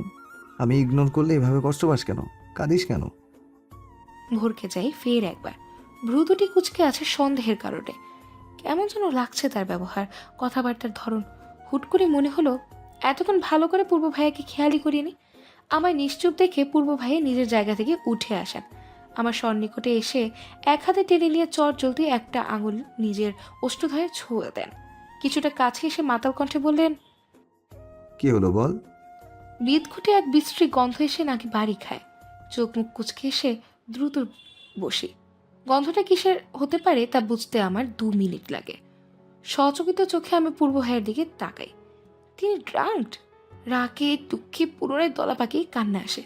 আমি ইগনোর করলে এভাবে কষ্ট পাস কেন? কাঁদিস কেন? ভরকে যাই ফের একবার। ভ্রু দুটি কুচকে আছে সন্দেহের কারণে। কেমন যেন লাগছে তার ব্যবহার, কথাবার্তার ধরন। হুট করে মনে হলো এতক্ষণ ভালো করে পূর্ব ভাইয়াকে খেয়ালই করিনি। আমায় নিশ্চুপ দেখে পূর্ব ভাইয়া নিজের জায়গা থেকে উঠে আসেন। আমার সন্নিকটে এসে এক হাতে টেনে নিয়ে চট জলদি একটা আঙুল নিজের ওষ্ঠধয়ে ছুঁয়ে দেন। কিছুটা কাছে এসে মাতাল কণ্ঠে বললেন, কি হলো বল? বিদঘুটে এক বিশ্রী গন্ধ এসে নাকি বাড়ি খায়। চোখ মুখ কুচকে এসে দ্রুত বসি। গন্ধটা কিসের হতে পারে তা বুঝতে আমার 2 মিনিট লাগে। সচকিত চোখে আমি পূর্ব ভাইয়ের দিকে তাকাই। তিনি ড্রাঙ্কড। রাগে দুঃখে পুনরায় দলা পাকিয়ে কান্না আসে।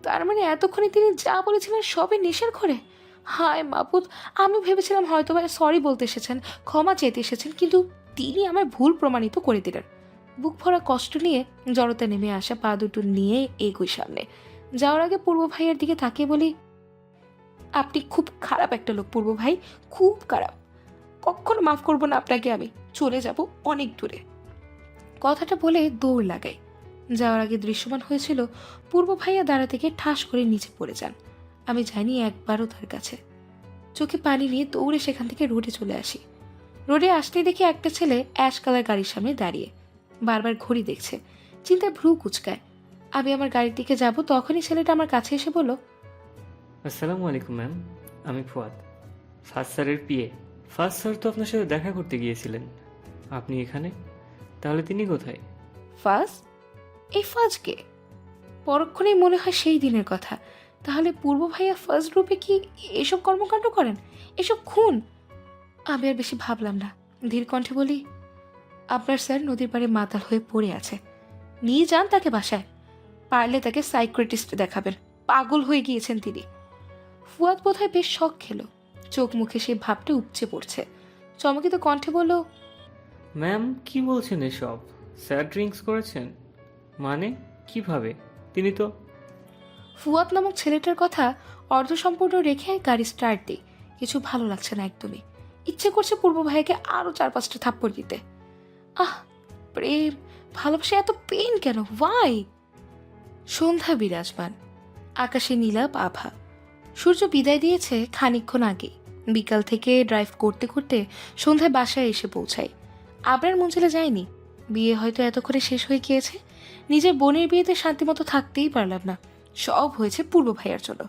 তার মানে এতক্ষণে তিনি যা বলেছিলেন সবই নেশার ঘরে। হায় মাপুত, আমি ভেবেছিলাম হয়তো সরি বলতে এসেছেন, ক্ষমা চেতে এসেছেন, কিন্তু তিনি আমার ভুল প্রমাণিত করে দিলেন। বুক ভরা কষ্ট নিয়ে জড়তা নেমে আসা পা দুটো নিয়ে এগোই সামনে। যাওয়ার আগে পূর্ব ভাইয়ের দিকে তাকিয়ে বলি, আপনি খুব খারাপ একটা লোক পূর্ব ভাই, খুব খারাপ। কখনো মাফ করবো না আপনাকে, আমি চলে যাব অনেক দূরে। কথাটা বলে দৌড় লাগাই। যাওয়ার আগে দৃশ্যমান হয়েছিল পূর্ব ভাইয়া দাঁড়া থেকে ঠাস করে নিচে পড়ে যান। আমি যাইনি একবারও তার কাছে। চোখে পানি নিয়ে দৌড়ে সেখান থেকে রোডে চলে আসি। রোডে আসতেই দেখি একটা ছেলে অ্যাশ কালার গাড়ির সামনে দাঁড়িয়ে বারবার ঘড়ি দেখছে। চিন্তায় ভ্রু কুচকায়। আমি আমার গাড়ির দিকে যাব, তখনই ছেলেটা আমার কাছে এসে বলল, আসসালামু আলাইকুম ম্যাম, আমি ফুয়াদ, ফার্স্ট স্যারের পিএ। ফার্স্ট স্যার তো আপনার সাথে দেখা করতে গিয়েছিলেন, আপনি এখানে? তাহলে তিনি কোথায়? ফাজ? এই ফাজকে পরক্ষণেই মনে হয় সেই দিনের কথা। তাহলে পূর্ব ভাইয়া ফার্স্ট গ্রুপে কি এসব কর্মকাণ্ড করেন, এসব খুন? আমি আর বেশি ভাবলাম না, ধীর কণ্ঠে বলি, আপনার স্যার নদীর পাড়ে মাতাল হয়ে পড়ে আছে, নিয়ে যান তাকে বাসায়। পারলে তাকে সাইকিয়াট্রিস্ট দেখাবেন, পাগল হয়ে গিয়েছেন তিনি। ফুয়াদ বোধহয় বেশ শখ খেলো, চোখ মুখে সেই ভাবটা উপচে পড়ছে। চমকিত কণ্ঠে বলল, ম্যাম কি বলছেন এসব? স্যার ড্রিঙ্কস করেছেন? মানে কিভাবে? তিনি তো ফুয়াদ নামক ছেলেটার কথা অর্ধসম্পূর্ণ রেখে গাড়ি স্টার্ট দিই। কিছু ভালো লাগছে না একদমই। ইচ্ছে করছে পূর্ব ভাইকে আরও 4-5টা থাপ্পড় দিতে। আহ, প্রেম, ভালোবাসা এত পেন কেন? ওয়াই? সন্ধ্যা বিরাজমান, আকাশে নীলাভ আভা। সূর্য বিদায় দিয়েছে খানিকক্ষণ আগে। বিকাল থেকে ড্রাইভ করতে করতে সন্ধ্যায় বাসায় এসে পৌঁছাই। আবরার মঞ্জিলে যায়নি। বিয়ে হয়তো এতক্ষণে শেষ হয়ে গিয়েছে। নিজের বোনের বিয়েতে শান্তিমতো থাকতেই পারলাম না। সব হয়েছে পূর্ব ভাইয়ার জন্য।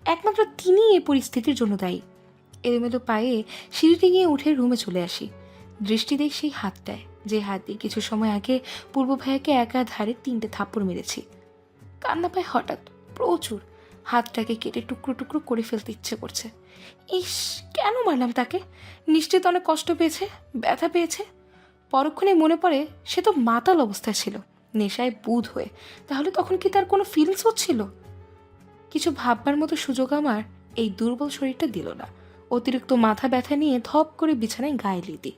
একমাত্র তিনিই এই পরিস্থিতির জন্য দায়ী। এলোমেলো পায়ে সিঁড়িতে গিয়ে উঠে রুমে চলে আসি। দৃষ্টি দেখ সেই হাতটায়, যে হাত দিয়ে কিছু সময় আগে পূর্ব ভাইয়াকে একা ধারে 3টে থাপ্পড় মেরেছি। কান্না পায় হঠাৎ, প্রচুর। হাতটাকে কেটে টুকরো টুকরো করে ফেলতে ইচ্ছে করছে। ইস, কেন মারলাম তাকে? নিশ্চিত অনেক কষ্ট পেয়েছে, ব্যথা পেয়েছে। পরক্ষণে মনে পড়ে সে তো মাতাল অবস্থায় ছিল, নেশায় বুঁদ হয়ে। তাহলে তখন কি তার কোনো ফিলিংস হচ্ছিল? কিছু ভাববার মতো সুযোগ আমার এই দুর্বল শরীরটা দিল না। অতিরিক্ত মাথা ব্যথা নিয়ে ধপ করে বিছানায় গায়ে লিদি।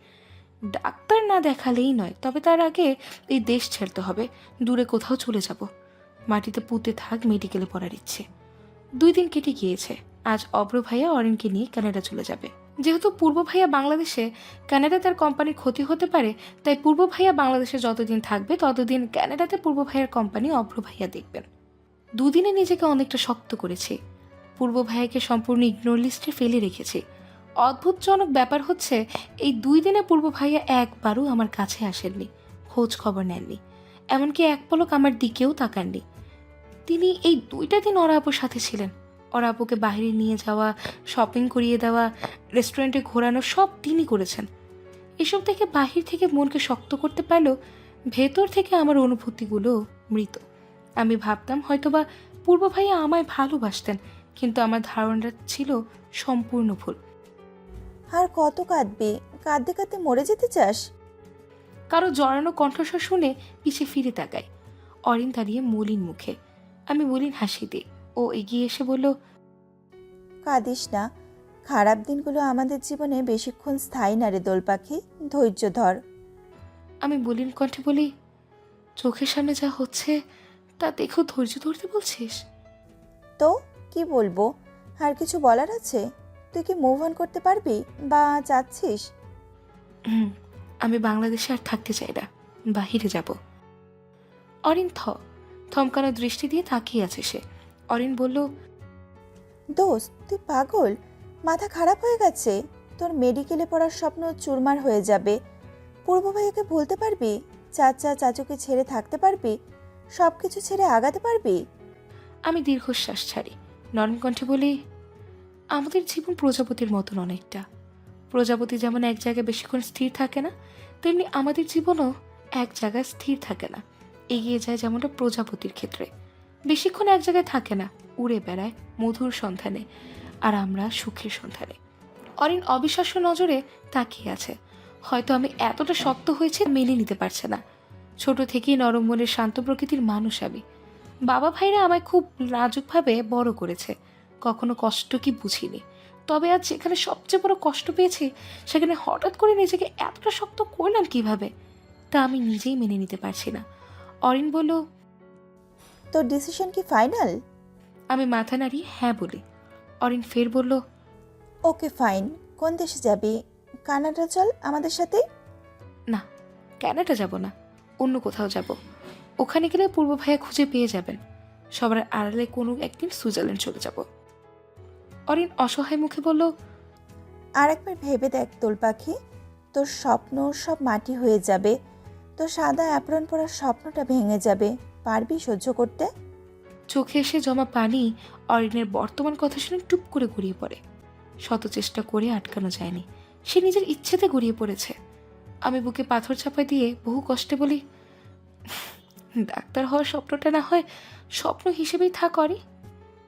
ডাক্তার না দেখালেই নয়, তবে তার আগে এই দেশ ছাড়তে হবে, দূরে কোথাও চলে যাব। মাটিতে পুঁতে থাক মেডিকেলে পড়ার ইচ্ছে। 2 দিন কেটে গিয়েছে। আজ অব্র ভাইয়া অরিনকে নিয়ে কানাডা চলে যাবে। যেহেতু পূর্ব ভাইয়া বাংলাদেশে, কানাডা তার কোম্পানির ক্ষতি হতে পারে, তাই পূর্ব ভাইয়া বাংলাদেশে যতদিন থাকবে ততদিন কানাডাতে পূর্ব ভাইয়ার কোম্পানি অব্র ভাইয়া দেখবেন। 2 দিনে নিজেকে অনেকটা শক্ত করেছি। পূর্ব ভাইয়াকে সম্পূর্ণ ইগনোর লিস্টে ফেলে রেখেছি। অদ্ভুতজনক ব্যাপার হচ্ছে, এই 2 দিনে পূর্ব ভাইয়া একবারও আমার কাছে আসেননি, খোঁজ খবর নেননি, এমনকি এক পলক আমার দিকেও তাকাননি। তিনি এই 2টা দিন ওরা আপুর সাথে ছিলেন। ওরা আপুকে বাইরে নিয়ে যাওয়া, শপিং করিয়ে দেওয়া, রেস্টুরেন্টে ঘোরানো, সব তিনি করেছেন। এসব দেখে বাহির থেকে মনকে শক্ত করতে পারলেও ভেতর থেকে আমার অনুভূতিগুলো মৃত। আমি ভাবতাম হয়তোবা পূর্ব ভাইয়া আমায় ভালোবাসতেন, কিন্তু আমার ধারণাটা ছিল সম্পূর্ণ ভুল। আর কত কাঁদবি? কাঁদতে কাঁদতে মরে যেতে চাস? কারো জড়ানো কণ্ঠস্বর শুনে পিছে ফিরে তাকাই। অরিন দাঁড়িয়ে মলিন মুখে। আমি মলিন হাসি দিই। ও এগিয়ে এসে বলল, কাঁদিস না। খারাপ দিনগুলো আমাদের জীবনে বেশিক্ষণ স্থায়ী না রে দোল পাখি, ধৈর্য ধর। আমি মলিন কণ্ঠে বলি, চোখের সামনে যা হচ্ছে তা দেখো ধৈর্য ধরতে বলছিস? তো কি বলবো? আর কিছু বলার আছে? তুই কি মুভ অন করতে পারবি বা চাচ্ছিস? আমি বাংলাদেশে আর থাকতে চাই না, বাহিরে যাব। অরিন থমকানো দৃষ্টি দিয়ে তাকিয়ে আছে সে। অরিন বলল, দোস্ত তুই পাগল? মাথা খারাপ হয়ে গেছে? তোর মেডিকেলে পড়ার স্বপ্ন চুরমার হয়ে যাবে। পূর্ব ভাইয়াকে ভুলতে পারবি? চাচা চাচুকে ছেড়ে থাকতে পারবি? সব কিছু ছেড়ে আগাতে পারবি? আমি দীর্ঘশ্বাস ছাড়ি, নরম কণ্ঠে বলি, আমাদের জীবন প্রজাপতির মতন অনেকটা। প্রজাপতি যেমন এক জায়গায় বেশিক্ষণ স্থির থাকে না, তেমনি আমাদের জীবনও এক জায়গায় স্থির থাকে না। এগিয়ে যায় যেমনটা প্রজাপতির ক্ষেত্রে, বেশিক্ষণ এক জায়গায় থাকে না, উড়ে বেড়ায় মধুর সন্ধানে, আর আমরা সুখের সন্ধানে। অরিন অবিশ্বাস্য নজরে তাকিয়ে আছে। হয়তো আমি এতটা শক্ত হয়েছে মেনে নিতে পারছে না। ছোট থেকেই নরম মনের শান্ত প্রকৃতির মানুষ আমি। বাবা ভাইরা আমায় খুব নাজুকভাবে বড় করেছে, কখনো কষ্ট কি বুঝিনি। তবে আজ যেখানে সবচেয়ে বড় কষ্ট পেয়েছি, সেখানে হঠাৎ করে নিজেকে এতটা শক্ত করলাম কিভাবে, তা আমি নিজেই মেনে নিতে পারছি না। অরিন বলল, তোর ডিসিশন কি ফাইনাল? আমি মাথা নাড়িয়ে হ্যাঁ বলি। অরিন ফের বলল, ওকে ফাইন। কোন দেশে যাবি? কানাডা চল আমাদের সাথে। না, কানাডা যাব না, অন্য কোথাও যাব। ওখানে গেলে পূর্ব ভাইয়া খুঁজে পেয়ে যাবেন। সবার আড়ালে কোনো একদিন সুইজারল্যান্ড চলে যাব। অরিন অসহায় মুখে বলল, আর একবার ভেবে দেখ দোল পাখি, তোর স্বপ্ন সব মাটি হয়ে যাবে। তোর সাদা অ্যাপ্রন পরার স্বপ্নটা ভেঙে যাবে। পারবি সহ্য করতে? চোখে এসে জমা পানি অরিনের বর্তমান কথা শুনে টুপ করে গড়িয়ে পড়ে। শত চেষ্টা করে আটকানো যায়নি, সে নিজের ইচ্ছেতে গড়িয়ে পড়েছে। আমি বুকে পাথর চাপা দিয়ে বহু কষ্টে বলি, ডাক্তার হওয়ার স্বপ্নটা না হয় স্বপ্ন হিসেবেই থাক অরি।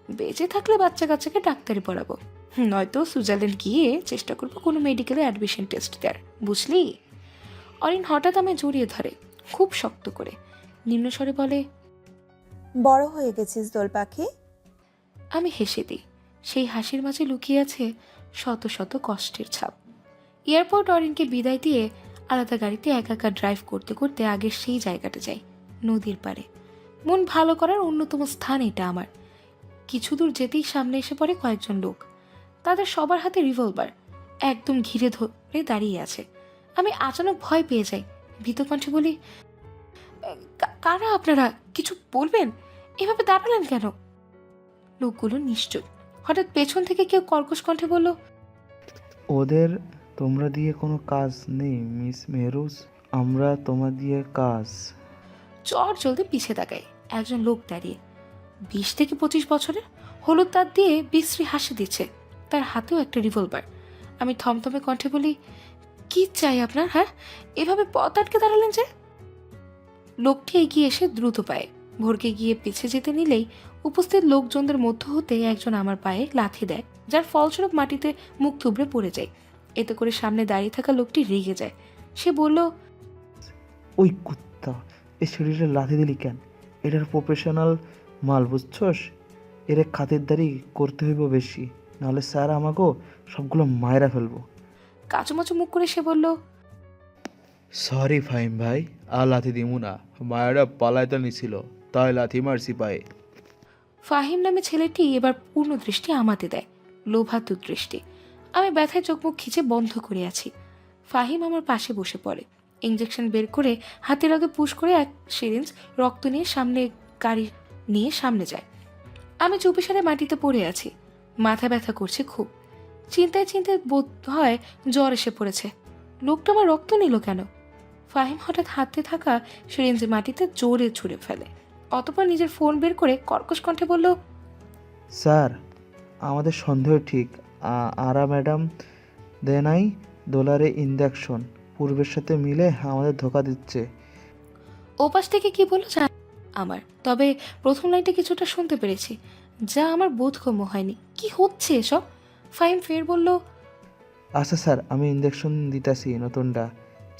বেঁচে থাকলে বাচ্চা কাচ্চাকে ডাক্তারি পড়াবো, নয়তো সুইজারল্যান্ড গিয়ে চেষ্টা করবো কোনো মেডিকেলে অ্যাডমিশন টেস্ট দেওয়ার, বুঝলি? অরিন হঠাৎ আমায় জড়িয়ে ধরে খুব শক্ত করে, নিম্নস্বরে বলে, বড় হয়ে গেছিস দোল পাখি। আমি হেসে দিই। সেই হাসির মাঝে লুকিয়ে আছে শত শত কষ্টের ছাপ। এয়ারপোর্ট অরিনকে বিদায় দিয়ে আলাদা গাড়িতে একা একা ড্রাইভ করতে করতে আগের সেই জায়গাটা যাই, নদীর পাড়ে। মন ভালো করার অন্যতম স্থান এটা আমার। কিছু দূর যেতেই সামনে এসে পড়ে কয়েকজন লোক। তাদের সবার হাতে রিভলভার, একদম ঘিরে ধরে দাঁড়িয়ে আছে। আমি আচানক ভয় পেয়ে যাই, ভীত কণ্ঠে বলি, কারা আপনারা? কিছু বলবেন? এভাবে দাঁড়ালেন কেন? লোকগুলো নিশ্চয়। হঠাৎ পেছন থেকে কেউ কর্কশ কণ্ঠে বলল, ওদের তোমরা দিয়ে কোনো কাজ নেই মিস মেহরুজ, আমরা তোমার দিয়ে কাজ। চর জলদি পিছিয়ে তাকায়। একজন লোক দাঁড়িয়ে, 20 থেকে 25 বছরের, হলুদ দাঁত দিয়ে বিশ্রী হাসি দিচ্ছে। তার হাতেও একটা রিভলভার। আমি থমথমে কণ্ঠে বলি, কি চাই আপনার? হ্যাঁ, এভাবে পথ আটকে দাঁড়ালেন যে? লোকটি এগিয়ে এসে দ্রুত পায়ে ভরকে গিয়ে পিছে যেতে নিলেই উপস্থিত লোকজনদের মধ্য হতে একজন আমার পায়ে লাথি দেয়, যার ফলস্বরূপ মাটিতে মুখ থুবড়ে পড়ে যায়। এতে করে সামনে দাঁড়িয়ে থাকা লোকটি রেগে যায়। সে বলল, ওই কুত্তা, এই শরীরে লাথি দিলি কেন? এটার প্রফেশনাল মাল, বুঝছস? এর খাতিরদারি করতে হইব বেশি, নাহলে স্যার আমাকেও সবগুলো মায়েরা ফেলবো। কাচুমাচু মুখ করে সে বলল, সরি ফাহিম ভাই, আর লাথি দিমু না, মায়েরা পালাইতে নিছিল তাই লাথি মারছি পায়ে। ফাহিম নামে ছেলেটি এবার পূর্ণ দৃষ্টি আমাতে দেয়, লোভাতুর দৃষ্টি। আমি ব্যথায় চোখ মুখ খিচে বন্ধ করে আছি। ফাহিম আমার পাশে বসে পড়ে, ইঞ্জেকশন বের করে হাতের আগে পুশ করে এক সিরিঞ্জ রক্ত নিয়ে গাড়ি নিয়ে সামনে যায়। আমি চুপিসারে মাটিতে পড়ে আছি, মাথা ব্যথা করছে খুব। চিন্তায় চিন্তায় বোধ হয় জ্বর এসে পড়েছে। লোকটা আমার রক্ত নিল কেন? ফাহিম হঠাৎ হাতে থাকা সিরিঞ্জ মাটিতে জোরে ছুঁড়ে ফেলে। অতপর নিজের ফোন বের করে কর্কশ কণ্ঠে বলল, স্যার, আমাদের সন্দেহ ঠিক, আরা ম্যাডাম দেনাই ডলারে ইঞ্জেকশন পূর্বের সাথে মিলে আমাদের ধোকা দিচ্ছে। ওপাশ থেকে কি বললো জান আমার, তবে প্রথম লাইনটা কিছুটা শুনতে পেরেছি, যা আমার বোধগম্য হয়নি। কি হচ্ছে এসব? ফাহিম ফের বলল, আচ্ছা স্যার, আমি ইঞ্জেকশন দিতাছি নতুনটা,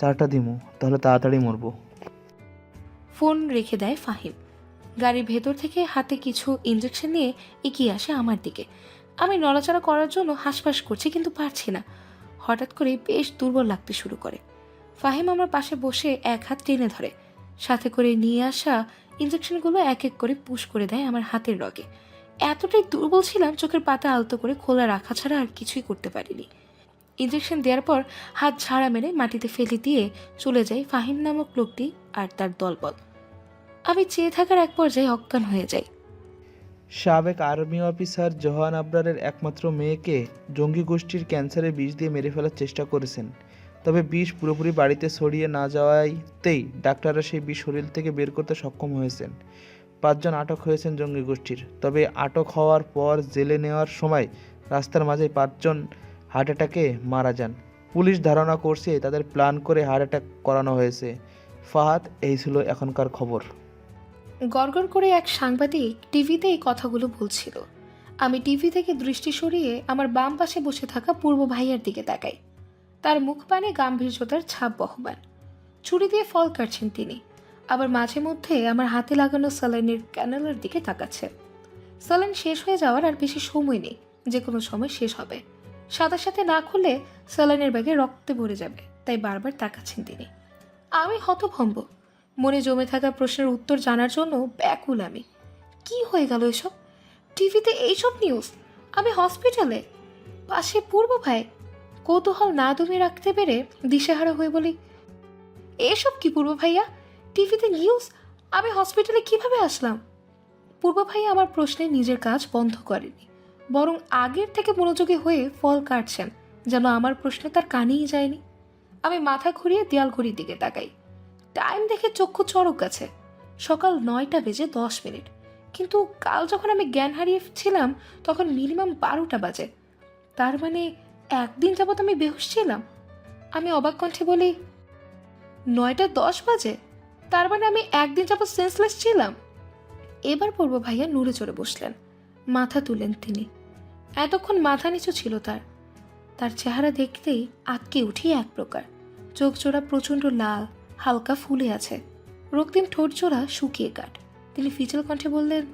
4টা দিমু, তাহলে তাড়াতাড়ি মরবো। ফোন রেখে দেয় ফাহিম। গাড়ির ভেতর থেকে হাতে কিছু ইঞ্জেকশন নিয়ে এগিয়ে আসে আমার দিকে। আমি নড়াচড়া করার জন্য হাঁসফাঁস করছি, কিন্তু পারছি না। হঠাৎ করে বেশ দুর্বল লাগতে শুরু করে। ফাহিম আমার পাশে বসে এক হাত টেনে ধরে, সাথে করে নিয়ে আসা ইঞ্জেকশনগুলো এক এক করে পুশ করে দেয় আমার হাতের রগে। এতটাই দুর্বল ছিলাম, চোখের পাতা আলতো করে খোলা রাখা ছাড়া আর কিছুই করতে পারিনি। ইঞ্জেকশন দেওয়ার পর হাত ঝাড়া মেরে মাটিতে ফেলে দিয়ে চলে যায় ফাহিম নামক লোকটি আর তার দলবল। আমি চেয়ে থাকার এক পর্যায়ে অজ্ঞান হয়ে যাই। সাবেক আর্মি অফিসার জোহান আবরারের একমাত্র মেয়েকে জঙ্গি গোষ্ঠীর ক্যান্সারের বিষ দিয়ে মেরে ফেলার চেষ্টা করেছেন, তবে বিষ পুরোপুরি বাড়িতে ছড়িয়ে না যাওয়াতেই ডাক্তাররা সেই বিষ শরীর থেকে বের করতে সক্ষম হয়েছেন। 5 জন আটক হয়েছেন জঙ্গি গোষ্ঠীর, তবে আটক হওয়ার পর জেলে নেওয়ার সময় রাস্তার মাঝে 5 জন হার্ট অ্যাটাকে মারা যান। পুলিশ ধারণা করছে তাদের প্ল্যান করে হার্ট অ্যাটাক করানো হয়েছে। ফাহাদ, এই ছিল এখনকার খবর। গড়গড় করে এক সাংবাদিক টিভিতে এই কথাগুলো বলছিল। আমি টিভি থেকে দৃষ্টি সরিয়ে আমার বাম পাশে বসে থাকা পূর্ব ভাইয়ার দিকে তাকাই। তার মুখ পানে গাম্ভীর্যতার ছাপ বহমান। ছুরি দিয়ে ফল কাটছেন তিনি, আবার মাঝে মধ্যে আমার হাতে লাগানো স্যালাইনের ক্যানেলের দিকে তাকাচ্ছে। স্যালাইন শেষ হয়ে যাওয়ার আর বেশি সময় নেই, যে কোনো সময় শেষ হবে। সাথে সাথে না খুললে স্যালাইনের ব্যাগে রক্তে ভরে যাবে, তাই বারবার তাকাচ্ছেন তিনি। আমি হতভম্ব, মনে জমে থাকা প্রশ্নের উত্তর জানার জন্য ব্যাকুল আমি। কি হয়ে গেল এসব? টিভিতে এইসব নিউজ, আমি হসপিটালে, পাশে পূর্ব ভাই। কৌতূহল না দমিয়ে রাখতে পেরে দিশেহারা হয়ে বলি, এসব কি পূর্ব ভাইয়া? টিভিতে নিউজ, আমি হসপিটালে কিভাবে আসলাম? পূর্ব ভাইয়া আমার প্রশ্নে নিজের কাজ বন্ধ করেনি, বরং আগের থেকে মনোযোগী হয়ে ফল কাটছেন, যেন আমার প্রশ্নে তার কানেই যায়নি। আমি মাথা ঘুরিয়ে দেয়াল ঘড়ির দিকে তাকাই। টাইম দেখে চক্ষু চড়ক আছে, সকাল 9টা বেজে 10 মিনিট। কিন্তু কাল যখন আমি জ্ঞান হারিয়েছিলাম তখন মিনিমাম 12টা বাজে। তার মানে একদিন যাবৎ আমি বেহুশ ছিলাম। আমি অবাক কণ্ঠে বলি, 9টা 10 বাজে, তার মানে আমি একদিন যাবৎ সেন্সলেস ছিলাম। এবার পূর্ব ভাইয়া নড়ে চড়ে বসলেন, মাথা তুলেন তিনি। এতক্ষণ মাথা নিচু ছিল তার চেহারা দেখতেই আটকে উঠি এক প্রকার। চোখ জোড়া প্রচণ্ড লাল, হালকা ফুলে আছে, রক্তিম ঠোঁট জোড়া শুকিয়ে কাট। তিনি ফিচল কণ্ঠে বললেন,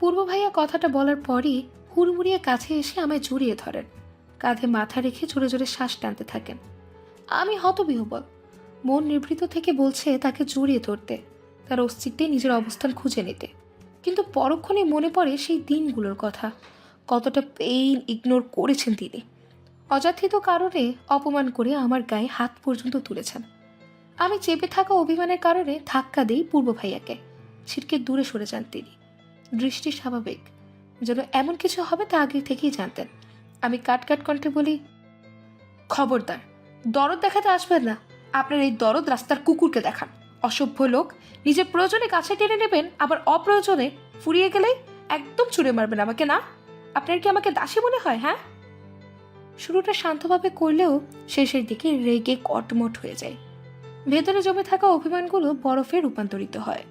পূর্ব ভাইয়া কথাটা বলার পরই হুড়মুড়িয়ে কাছে এসে আমায় জড়িয়ে ধরেন, কাঁধে মাথা রেখে জোরে জোরে শ্বাস টানতে থাকেন। আমি হতবিহ্বল, মন নিভৃত থেকে বলছে তাকে জড়িয়ে ধরতে। তার অস্তিত্বে নিজের অবস্থান খুঁজে নিতে। কিন্তু পরক্ষণে মনে পড়ে সেই দিনগুলোর কথা, কতটা পেইন ইগনোর করেছেন তিনি। অযাচিত কারণে অপমান করে আমার গায়ে হাত পর্যন্ত তুলেছেন। আমি চেপে থাকা অভিমানের কারণে ধাক্কা দেই পূর্ব ভাইয়াকে, ছিটকে দূরে সরে যান তিনি। দৃষ্টি স্বাভাবিক, যেন এমন কিছু হবে তা আগে থেকেই জানতেন। আমি কাট কণ্ঠে বলি, খবরদার, দরদ দেখাতে আসবেন না। আপনার এই দরদ রাস্তার কুকুরকে দেখান। অসভ্য লোক, নিজের প্রয়োজনে কাছে টেনে নেবেন, আবার অপ্রয়োজনে ফুরিয়ে গেলেই একদম ছুঁড়ে মারবেন আমাকে। না, আপনার কি আমাকে দাসী মনে হয়? হ্যাঁ। শুরুটা শান্তভাবে করলেও শেষের দিকে রেগে কটমট হয়ে যায়। ভেতরে জমে থাকা অভিমানগুলো বরফে রূপান্তরিত হয়।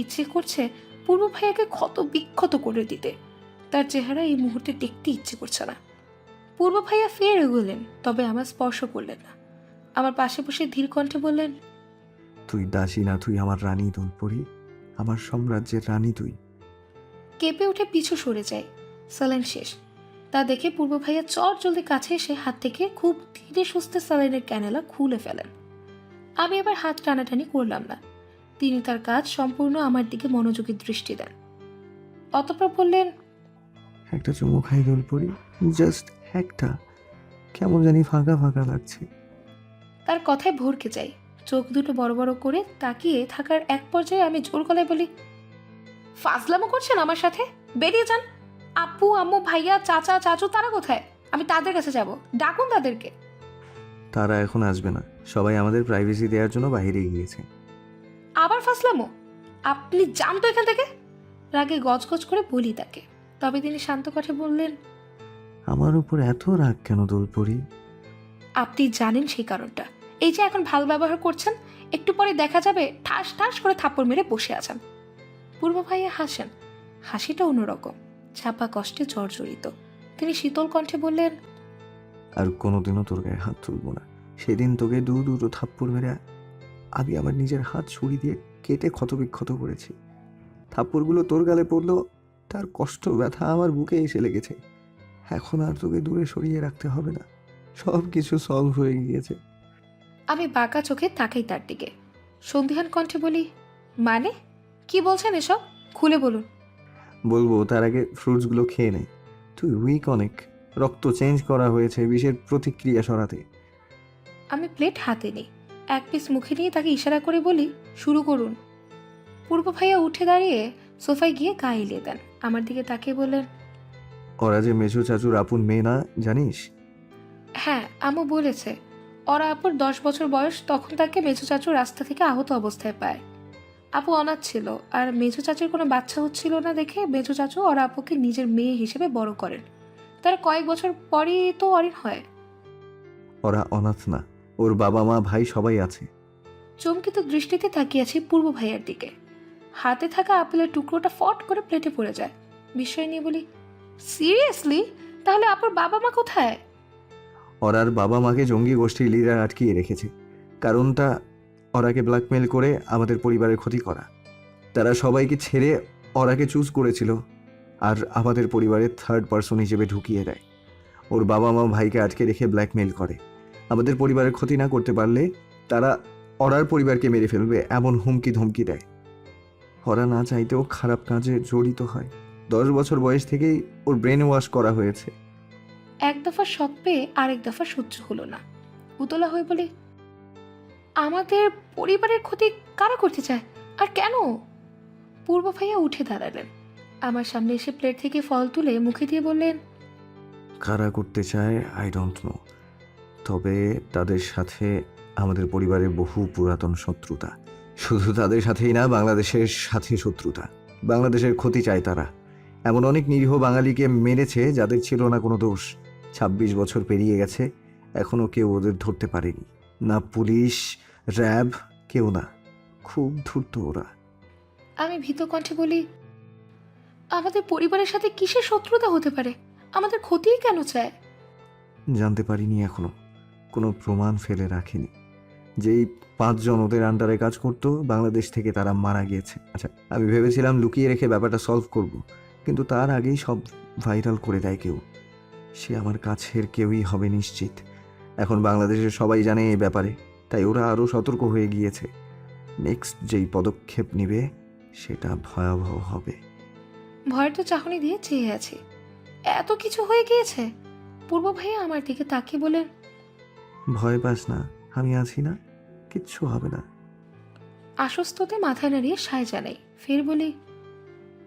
ইচ্ছে করছে পূর্ব ভাইয়াকে ক্ষত বিক্ষত করে দিতে। তার চেহারা এই মুহূর্তে দেখতে ইচ্ছে করছে না। পূর্ব ভাইয়া ফের এগোলেন, তবে আমার স্পর্শ করলেন না। আমার পাশে বসে ধীর কণ্ঠে বললেন, তুই দাসী না, তুই আমার রানী দোলপরি, আমার সাম্রাজ্যের রানী তুই। কেঁপে উঠে পিছু সরে যায়। স্যালাইন শেষ। তা দেখে পূর্ব ভাইয়া চট জলদি কাছে এসে হাত থেকে খুব ধীরে সুস্থে স্যালাইনের ক্যানেলা খুলে ফেলেন। আমি এবার হাত টানাটানি করলাম না। তিনি তার কাজ সম্পূর্ণ আমার দিকে মনোযোগী দৃষ্টি দেন। অতঃপর বললেন, একটা চুমু খাই দোলপরি, জাস্ট একটা। কেমন জানি ফাঁকা ফাঁকা লাগছে। তার কথায় ভরকে যাই। চোখ দুটো বড় বড় করে তাকিয়ে থাকার এক পর্যায়ে আমি জোর গলায় বলি, ফাজলামো করছেন আমার সাথে? বেরিয়ে যান। আপু, আম্মু, ভাইয়া, চাচা, চাচু তারা কোথায়? আমি তাদের কাছে যাব। ডাকুন তাদেরকে। তারা এখন আসবে না, সবাই আমাদের প্রাইভেসি দেওয়ার জন্য বাইরে গিয়েছে। আবার ফাজলামো? আপনি যান তো এখান থেকে। রাগে গজগজ করে বলি তাকে। তবে তিনি শান্ত কণ্ঠে বললেন, আমার উপর এত রাগ কেন দোলপরি? আপনি জানেন সেই কারণটা। এই যে এখন ভালো ব্যবহার করছেন, একটু পরে দেখা যাবে ঠাস ঠাস করে থাপ্পড় মেরে বসে আছেন। পূর্ব ভাইয়া হাসেন। হাসিটা অন্যরকম, ছাপা কষ্টে জর্জরিত। তিনি শীতল কণ্ঠে বললেন, আর কোনোদিনও তোর গায়ে হাত তুলবো না। সেদিন তোকে দুটো থাপ্পড় মেরে আমি আমার নিজের হাত ছুরি দিয়ে কেটে ক্ষতবিক্ষত করেছি। থাপ্পড়গুলো তোর গালে পড়লো, তার কষ্ট ব্যথা আমার বুকে এসে লেগেছে। এখন আর তোকে দূরে সরিয়ে রাখতে হবে না, সব কিছু সলভ হয়ে গিয়েছে। আমি বাঁকা চোখে তাকাই তার দিকে। সন্ধিহান কণ্ঠে বলি, মানে কি বলছেন এসব? খুলে বলুন। বলবো, তার আগে ফ্রুটসগুলো খেয়ে নে। তুই উইক অনেক, রক্ত চেঞ্জ করা হয়েছে বিষের প্রতিক্রিয়া সরাতে। আমি প্লেট হাতে নিই, এক পিস মুখে নিয়ে তাকে ইশারা করে বলি, শুরু করুন। পূর্ব ভাইয়া উঠে দাঁড়িয়ে সোফায় গিয়ে গা এলিয়ে দেন। আমার দিকে তাকিয়ে বললেন, ওরা যে মেজো চাচুর আপন মেয়ে না, জানিস? হ্যাঁ, আম্মু বলেছে। ওরা আপুর 10 বছর বয়স, তখন তাকে মেজো চাচু রাস্তা থেকে আহত অবস্থায় পায়। আপু অনাথ ছিল, আর মেজো চাচুর কোনো বাচ্চা হচ্ছিল না দেখে মেজো চাচু ওরা আপুকে নিজের মেয়ে হিসেবে বড় করেন। তার কয়েক বছর পরই তো অরিন হয়। ওরা অনাথ না, ওর বাবা মা ভাই সবাই আছে। চমকিত দৃষ্টিতে তাকিয়েছি পূর্ব ভাইয়ার দিকে। হাতে থাকা আপেলের টুকরোটা ফট করে প্লেটে পড়ে যায়। বিস্ময় নিয়ে বলি, সিরিয়াসলি? তাহলে আপুর বাবা মা কোথায়? ওরার বাবা মাকে জঙ্গি গোষ্ঠীর লিডার আটকিয়ে রেখেছে। কারণটা ওরাকে ব্ল্যাকমেল করে আমাদের পরিবারের ক্ষতি করা। তারা সবাইকে ছেড়ে ওরাকে চুজ করেছিল, আর আমাদের পরিবারের থার্ড পার্সন হিসেবে ঢুকিয়ে দেয়। ওর বাবা মা ভাইকে আটকে রেখে ব্ল্যাকমেল করে। আমাদের পরিবারের ক্ষতি না করতে পারলে তারা ওরার পরিবারকে মেরে ফেলবে এমন হুমকি ধমকি দেয়। ওরা না চাইতেও খারাপ কাজে জড়িত হয়। 10 বছর বয়স থেকেই ওর ব্রেন ওয়াশ করা হয়েছে। এক দফা শখ পেয়ে আরেক দফা সহ্য হলো না। উতলা হয়ে বলি, আমাদের পরিবারের ক্ষতি কারা করতে চায়, আর কেন? পূর্ব ভাইয়া উঠে দাঁড়ালেন। আমার সামনে এসে প্লেট থেকে ফল তুলে মুখে দিয়ে বললেন, কারা করতে চায় আই ডোন্ট নো, তবে তাদের সাথে আমাদের পরিবারের বহু পুরাতন শত্রুতা। শুধু তাদের সাথেই না, বাংলাদেশের সাথে শত্রুতা। বাংলাদেশের ক্ষতি চায় তারা। এমন অনেক নিরীহ বাঙালিকে মেরেছে যাদের ছিল না কোনো দোষ। 26 বছর পেরিয়ে গেছে, এখনো কেউ ওদের ধরতে পারেনি, না পুলিশ, র্যাব, কেউ না। খুব ধূর্ত ওরা। আমি ভীত কণ্ঠে বলি, আমাদের পরিবারের সাথে কিসের শত্রুতা হতে পারে? আমাদের ক্ষতিই কেন চায়? জানতে পারিনি এখনো, কোনো প্রমাণ ফেলে রাখেনি। যেই 5 জন ওদের আন্ডারে কাজ করতো, বাংলাদেশ থেকে তারা মারা গিয়েছে। আচ্ছা, আমি ভেবেছিলাম লুকিয়ে রেখে ব্যাপারটা সলভ করব, কিন্তু তার আগেই সব ভাইরাল করে দেয় কেউ। সে আমার কাছের কেউই হবে নিশ্চিত। এখন বাংলাদেশের সবাই জানে এই ব্যাপারে, তাই ওরা আরও সতর্ক হয়ে গিয়েছে। নেক্সট যেই পদক্ষেপ নিবে সেটা ভয়াবহ হবে। ভয়ের তো চাহনি দিয়ে চেয়ে আছে। এত কিছু হয়ে গিয়েছে। পূর্ব ভাইয়া আমার দিকে তাকিয়ে বলেন, ভয় পাস না, আমি আছি না, কিচ্ছু হবে না। আশ্বস্ততে মাথা নাড়িয়ে সায় জানাই। ফের বলি,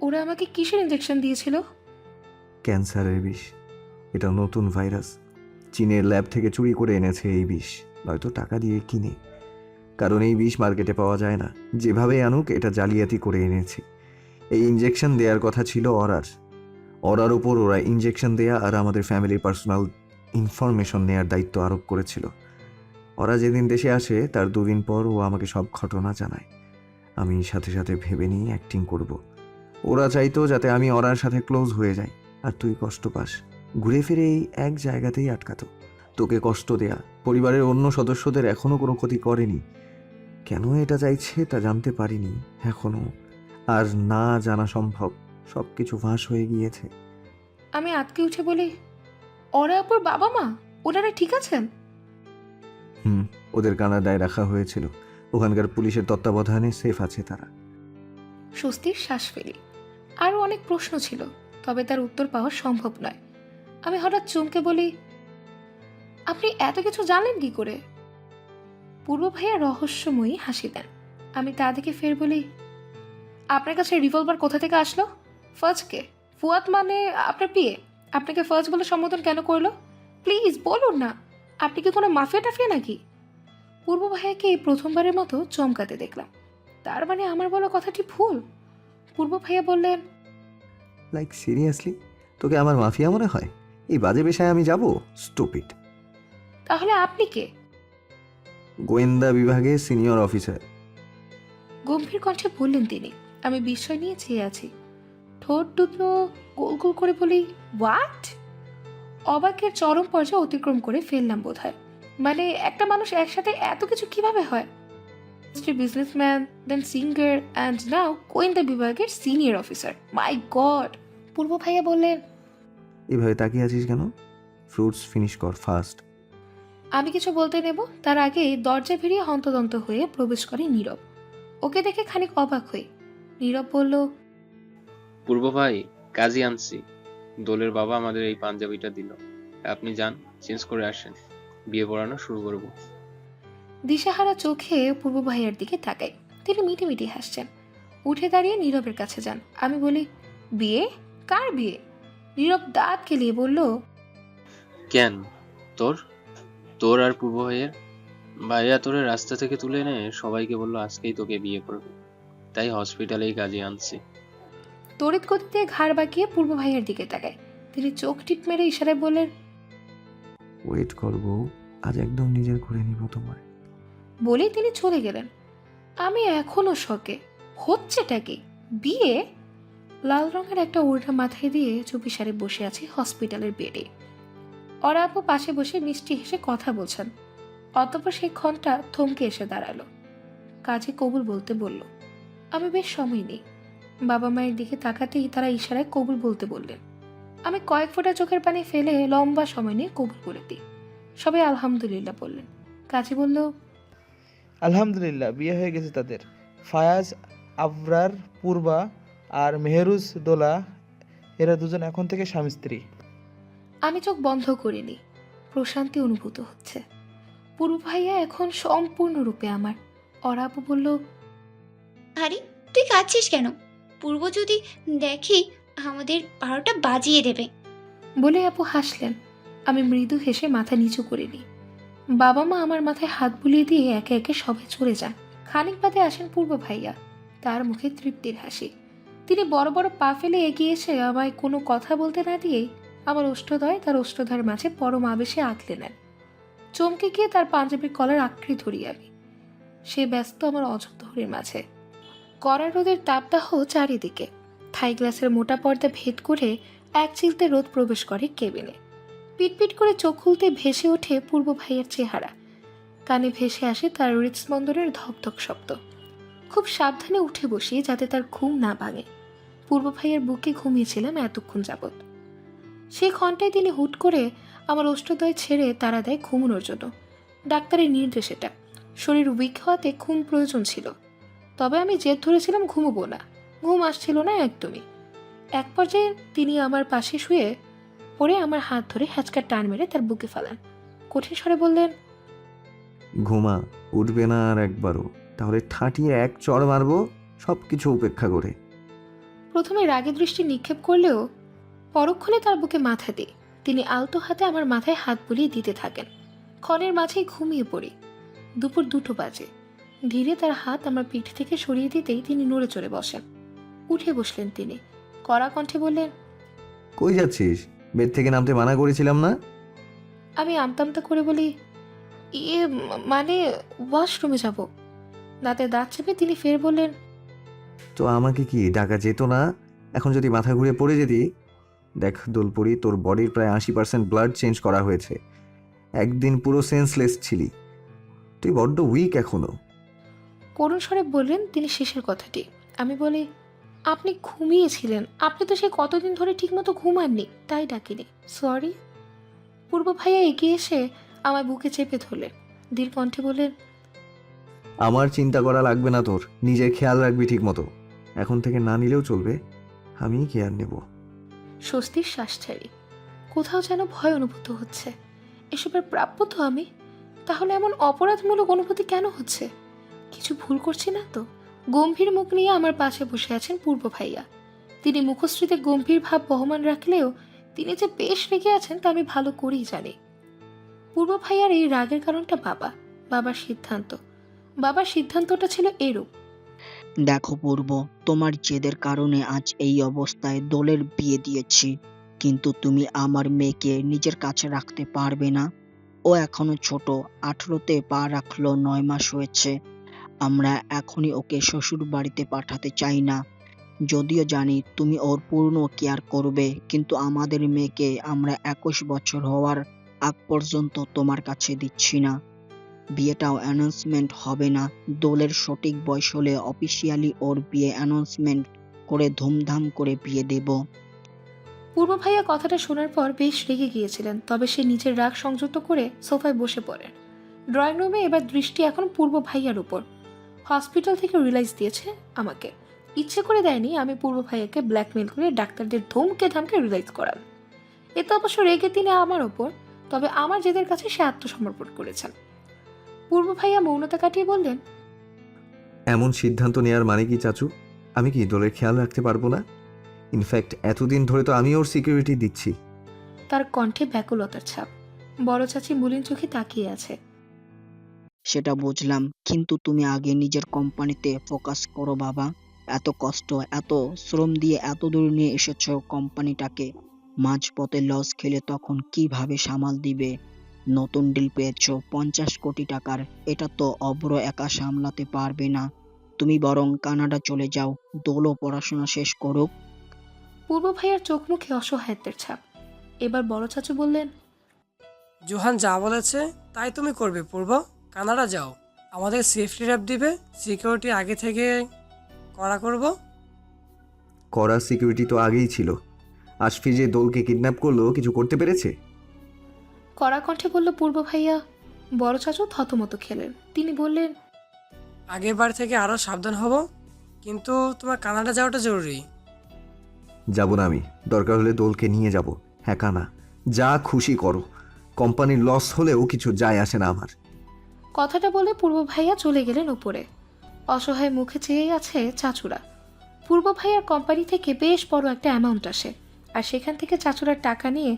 ওরা আমাকে কিসের ইঞ্জেকশন দিয়েছিল? ক্যান্সারের বিষ। এটা নতুন ভাইরাস, চীনের ল্যাব থেকে চুরি করে এনেছে এই বিষ, নয়তো টাকা দিয়ে কিনে। কারণ এই বিষ মার্কেটে পাওয়া যায় না। যেভাবে আনুক এটা জালিয়াতি করে এনেছে। এই ইঞ্জেকশন দেওয়ার কথা ছিল অরার উপর ওরা ইঞ্জেকশন দেয়া আর আমাদের ফ্যামিলির পার্সোনাল ইনফরমেশন নেয়ার দায়িত্ব আরোপ করেছিল। ওরা যেদিন দেশে আসে তার 2 দিন পর ও আমাকে সব ঘটনা জানায়। আমি সাথে সাথে ভেবে নিয়ে অ্যাক্টিং করব। ওরা চাইতো যাতে আমি ওরার সাথে ক্লোজ হয়ে যাই আর তুই কষ্ট পাস। ঘুরে ফিরে এই এক জায়গাতেই আটকাতো, তোকে কষ্ট দেয়া। পরিবারের অন্য সদস্যদের এখনো কোনো ক্ষতি করেনি। কেন এটা চাইছে তা জানতে পারিনি এখনো, আর না জানা সম্ভব। সব কিছু ফাঁস হয়ে গিয়েছে। আমি আটকে উঠে বলি, ওরা আপুর বাবা মা ওনারা ঠিক আছেন? ওদের কানাডায় রাখা হয়েছিল। ওখানকার পুলিশের তত্ত্বাবধানে সেফ আছে তারা। স্বস্তির শ্বাস ফেলি। আরও অনেক প্রশ্ন ছিল, তবে তার উত্তর পাওয়া সম্ভব নয়। আমি হঠাৎ চমকে বলি, আপনি এত কিছু জানলেন কি করে? পূর্ব ভাইয়া রহস্যময়ী হাসি দেন। আমি তা দেখে ফের বলি, আপনার কাছে রিভলভার কোথা থেকে আসলো? ফার্জকে? ফুয়াদ মানে আপনার বিয়ে? আপনাকে ফার্জ বলে সম্বোধন কেন করলো? প্লিজ বলুন না, আপনি কি কোনো মাফিয়া টাফিয়া নাকি? পূর্ব ভাইয়াকে এই প্রথমবারের মতো চমকাতে দেখলাম। তার মানে আমার বলা কথাটি ভুল? পূর্ব ভাইয়া বললেন, লাইক সিরিয়াসলি, তোকে আমার মাফিয়া মনে হয়? এই বাজে পেশায় আমি যাব? স্টুপিড। তাহলে আপনি কে? গোয়েন্দা বিভাগে সিনিয়র অফিসার। গম্ভীর কণ্ঠে বললেন তিনি। আমি বিস্ময় নিয়ে চেয়ে আছি। ঠোঁট দুটো গোল গোল করে বলি, হোয়াট? অবাকের চরম পর্যায়ে অতিক্রম করে ফেললাম বোধহয়। মানে একটা মানুষ একসাথে এত কিছু কিভাবে হয়? Businessman, then singer, and now গোয়েন্দা বিভাগের সিনিয়র অফিসার। মাই গড! পূর্ব ভাইয়া বললেন, এভাবে তাকিয়ে আছিস কেন? ফ্রুটস ফিনিশ কর ফাস্ট। আমি কিছু বলতে নেব তার আগেই দরজা ভিড়িয়ে হন্তদন্ত হয়ে প্রবেশ করে নীরব। ওকে দেখে খানিক অবাক হই। নীরব বলল, পূর্ব ভাই, কাজী আনছি। দোলের বাবা আমাদের এই পাঞ্জাবিটা দিল। আপনি যান, চেঞ্জ করে আসেন, বিয়ে পড়ানো শুরু করব। দিশাহারা চোখে পূর্ব ভাইয়ার দিকে তাকাই। তিনি মিটি মিটি হাসছেন। উঠে দাঁড়িয়ে নীরবের কাছে যান। আমি বলি, বিয়ে? কার বিয়ে? নীরব দাঁত কেলিয়ে বলল, কেন? তোর তোর আর পূর্ব ভাইয়ের? ভাইয়া তোরে রাস্তা থেকে তুলে এনে সবাইকে বললো আজকেই তোকে বিয়ে করবে, তাই হসপিটালেই কাজে আনছি। তড়িৎ গতিতে ঘাড় বাঁকিয়ে পূর্ব ভাইয়ার দিকে তাকায়। তিনি চোখ টিপ মেরে ইশারায় বললেন, ওয়েট করবো, আজ একদম নিজের করে নিব তোমায়। বলেই তিনি চলে গেলেন। আমি এখনো শকে। হচ্ছেটা কি? বিয়ে? লাল রঙের একটা ওড়না মাথায় দিয়ে চুপিসারে বসে আছি হসপিটালের বেডে। ওরা আপু পাশে বসে মিষ্টি হেসে কথা বলছেন। অতঃপর সেই ক্ষণটা থমকে এসে দাঁড়ালো। কাজে কবুল বলতে বলল। আমি বেশ সময় নেই। বাবা মায়ের দিকে তাকাতেই তারা ইশারায় কবুল বলতে বললেন। আমি কয়েক ফোঁটা চোখের পানি ফেলে লম্বা সময় নিয়ে কবুল করে দিই। সবাই আলহামদুলিল্লাহ বললেন। কাজে বলল, আলহামদুলিল্লাহ, বিয়ে হয়ে গেছে তাদের। ফায়াজ, আবরার, পূর্বা আর মেহরুজ দোলা, এরা দুজন এখন থেকে স্বামী স্ত্রী। আমি চোখ বন্ধ করিনি। প্রশান্তি অনুভূত হচ্ছে। পূর্ব ভাইয়া এখন সম্পূর্ণরূপে আমার। ওরা আপু বলল, আরে তুই কাঁদছিস কেন? পূর্ব যদি দেখে আমাদের 12টা বাজিয়ে দেবে। বলে আপু হাসলেন। আমি মৃদু হেসে মাথা নিচু করে নিই। বাবা মা আমার মাথায় হাত বুলিয়ে দিয়ে একে একে সবাই চলে যান। খানিক বাদে আসেন পূর্ব ভাইয়া। তার মুখে তৃপ্তির হাসি। তিনি বড় বড় পা ফেলে এগিয়ে এসে আমায় কোনো কথা বলতে না দিয়েই আমার ওষ্ঠদয় তার ওষ্ঠধার মাঝে পরম আবেশে আঁকলে নেন। চমকে গিয়ে তার পাঞ্জাবির কলার আঁকড়ে ধরি আমি। সে ব্যস্ত আমার অযত্নহরের মাঝে। কড়া রোদের তাপদাহ চারিদিকে। থাই গ্লাসের মোটা পর্দা ভেদ করে এক চিলতে রোদ প্রবেশ করে কেবিনে। পিটপিট করে চোখ খুলতে ভেসে ওঠে পূর্ব ভাইয়ের চেহারা। কানে ভেসে আসে তার হৃৎস্পন্দনের ধকধক শব্দ। খুব সাবধানে উঠে বসি যাতে তার ঘুম না ভাঙে। পূর্ব ভাইয়ের বুকে ঘুমিয়েছিলাম এতক্ষণ যাবৎ। সেই ঘন্টায় তিনি হুট করে আমার ওষ্ঠদয় ছেড়ে তাড়া দেয় ঘুমানোর জন্য। ডাক্তারের নির্দেশ এটা। শরীর উইক হওয়াতে ঘুম প্রয়োজন ছিল। তবে আমি জেদ ধরেছিলাম ঘুমোবো না, ঘুম আসছিল না একদমই। এক পর্যায়ে তিনি আমার পাশে শুয়ে পড়ে আমার হাত ধরে হ্যাচকা টান মেরে তার বুকে ফেলেন। কঠিন স্বরে বললেন, ঘুমা, উঠবে না আর একবারও, তাহলে ঠাঁটিয়ে এক চড় মারবো সব কিছু উপেক্ষা করে। প্রথমে রাগে দৃষ্টি নিক্ষেপ করলেও পরক্ষণে তার বুকে মাথা দিয়ে তিনি আলতো হাতে আমার মাথায় হাত বুলিয়ে দিতে থাকেন। ক্ষণের মাঝেই ঘুমিয়ে পড়ি। দুপুর 2টো বাজে। ধীরে তার হাত আমার পিঠ থেকে সরিয়ে দিতেই তিনি নড়ে চড়ে বসেন। উঠে বসলেন তিনি, কড়া কণ্ঠে বললেন, কই যাচ্ছিস? বেড থেকে নামতে মানা করেছিলাম না? আমি আমতামতা করে বলি, মানে ওয়াশরুমে যাব। দাঁতে দাঁত চেপে তিনি ফের বললেন, তো আমাকে কি ডাকা যেত না? এখন যদি মাথা ঘুরে পড়ে যেতি? দেখ দোলপুরি, তোর বডির প্রায় 80% ব্লাড চেঞ্জ করা হয়েছে। একদিন পুরো সেন্সলেস ছিলি, তুই বড্ড উইক এখনো। করুণ স্বরে বললেন তিনি শেষের কথাটি। আমি বলি, আপনি ঘুমিয়েছিলেন, আপনি তো সে কতদিন ধরে ঠিকমতো ঘুমাননি, তাই ডাকিনি, সরি। পূর্ব ভাইয়া এগিয়ে এসে আমার বুকে চেপে ধরলেন, ধীর কণ্ঠে বললেন, আমার চিন্তা করা লাগবে না তোর, নিজের খেয়াল রাখবি ঠিক মতো। এখন থেকে না নিলেও চলবে, আমি কেয়ার নেব। স্বস্তির শ্বাস ছাড়ি। কোথাও যেন ভয় অনুভূত হচ্ছে। এসবের প্রাপ্য তো আমি, তাহলে এমন অপরাধমূলক অনুভূতি কেন হচ্ছে? কিছু ভুল করছি না তো? গম্ভীর মুখ নিয়ে আমার পাশে বসে আছেন পূর্ব ভাইয়া। তিনি মুখশ্রীতে গম্ভীর ভাব বহমান রাখলেও তিনি যে বেশ রেগে আছেন তা আমি ভালো করেই জানি। পূর্ব ভাইয়ার এই রাগের কারণটা বাবার সিদ্ধান্তটা ছিল এরূপ। দেখো পূর্ব, তোমার জেদের কারণে আজ এই অবস্থায় দোলের বিয়ে দিয়েছি, কিন্তু তুমি আমার মেয়েকে নিজের কাছে রাখতে পারবে না। ও এখনো ছোট, 18তে পা রাখলো, 9 মাস হয়েছে। আমরা এখনই ওকে শ্বশুর বাড়িতে পাঠাতে চাই না। যদিও জানি তুমি ওর পূর্ণ কেয়ার করবে, কিন্তু আমাদের মেয়েকে আমরা 21 বছর হওয়ার আগ পর্যন্ত তোমার কাছে দিচ্ছি না। বিয়েটাও অ্যানাউন্সমেন্ট হবে না। দোলের সঠিক বয়স হলে অফিসিয়ালি ওর বিয়ে অ্যানাউন্সমেন্ট করে ধুমধাম করে বিয়ে দেব। পূর্ব ভাইয়া কথাটা শোনার পর বেশ রেগে গিয়েছিলেন, তবে সে নিজের রাগ সংযত করে সোফায় বসে পড়েন। ড্রয়িং রুমে এবার দৃষ্টি এখন পূর্ব ভাইয়ার উপর। হসপিটাল থেকে রিলাইজ দিয়েছে আমাকে, ইচ্ছে করে দেয়নি। আমি পূর্ব ভাইয়াকে ব্ল্যাকমেল করে ডাক্তারদের ধমকে ধামকে রিলাইজ করান। এতে অবশ্য রেগে তিনি আমার ওপর, তবে আমার জেদের কাছে সে আত্মসমর্পণ করেছেন। পূর্ব ভাইয়া মৌনতা কাটিয়ে বললেন, এমন সিদ্ধান্ত নেওয়ার মানে কি চাচু? আমি কি দোলের খেয়াল রাখতে পারবো না? ইনফ্যাক্ট এতদিন ধরে তো আমি ওর সিকিউরিটি দিচ্ছি। তার কণ্ঠে ব্যাকুলতার ছাপ। বড় চাচি মলিন চোখে তাকিয়ে আছে। সেটা বুঝলাম, কিন্তু তুমি আগে নিজের কোম্পানিতে ফোকাস করো বাবা। এত কষ্ট, এত শ্রম দিয়ে এত দূর নিয়ে এসেছো কোম্পানিটাকে, মাঝপথে লস খেলে তখন কিভাবে সামাল দিবে? নতুন ডিল পেয়েছো 50 কোটি টাকার, এটা তো অব্র একা সামলাতে পারবে না। তুমি বরং কানাডা চলে যাও, দোলও পড়াশোনা শেষ করুক। পূর্ব ভাইয়ার চোখ মুখে অসহায়ত্বের ছাপ। এবার বড় চাচু বললেন, জোহান যা বলেছে তাই তুমি করবে পূর্ব। কানাডা যাও, আমাদের সেফটি র্যাপ দিবে, সিকিউরিটি আগে থেকে করা করব। কড়া সিকিউরিটি তো আগেই ছিল। আশফি যে দোলকে কিডন্যাপ করলো, কিছু করতে পেরেছে? কড়া কণ্ঠে বলল পূর্ব ভাইয়া। বড় চাচু থতমত খেলেন। তিনি বললেন, আগের বার থেকে আরও সাবধান হব, কিন্তু তোমার কানাডা যাওয়াটা জরুরি। যাব না আমি, দরকার হলে দোলকে নিয়ে যাব। হ্যাঁ কানা, যা খুশি করো, কোম্পানির লস হলেও কিছু যায় আসে না আমার। কথাটা বলে পূর্ব ভাইয়া চলে গেলেন উপরে। অসহায় মুখে চেয়ে আছে চাচুরা। পূর্ব ভাইয়ার কোম্পানি থেকে বেশ বড় একটা অ্যামাউন্ট আসে, আর সেখান থেকে চাচুরার টাকা নিয়ে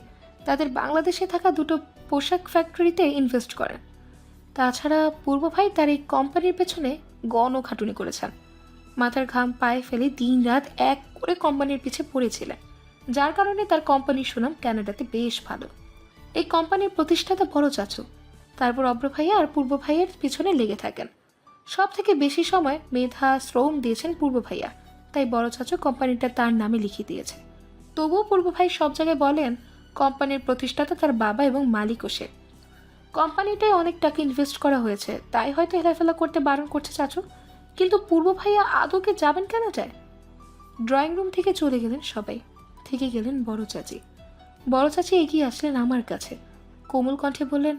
তাদের বাংলাদেশে থাকা 2টো পোশাক ফ্যাক্টরিতে ইনভেস্ট করেন। তাছাড়া পূর্ব ভাই তার এই কোম্পানির পেছনে গণখাটুনি করেছেন। মাথার ঘাম পায়ে ফেলে দিন রাত এক করে কোম্পানির পিছে পড়েছিলেন, যার কারণে তার কোম্পানির সুনাম কানাডাতে বেশ ভালো। এই কোম্পানির প্রতিষ্ঠাতা বড় চাচু, তারপর অব্র ভাইয়া আর পূর্ব ভাইয়ের পিছনে লেগে থাকেন। সব থেকে বেশি সময় মেধা শ্রম দিয়েছেন পূর্ব ভাইয়া, তাই বড় চাচু কোম্পানিটা তার নামে লিখিয়ে দিয়েছে। তবুও পূর্ব ভাই সব জায়গায় বলেন কোম্পানির প্রতিষ্ঠাতা তার বাবা এবং মালিকও সে। কোম্পানিটায় অনেক টাকা ইনভেস্ট করা হয়েছে, তাই হয়তো হেলাফেলা করতে বারণ করছে চাচু। কিন্তু পূর্ব ভাইয়া আদৌকে যাবেন কেন যায়? ড্রয়িং রুম থেকে চলে গেলেন সবাই, থেকে গেলেন বড় চাচি। বড় চাচি এগিয়ে আসলেন আমার কাছে, কোমল কণ্ঠে বললেন,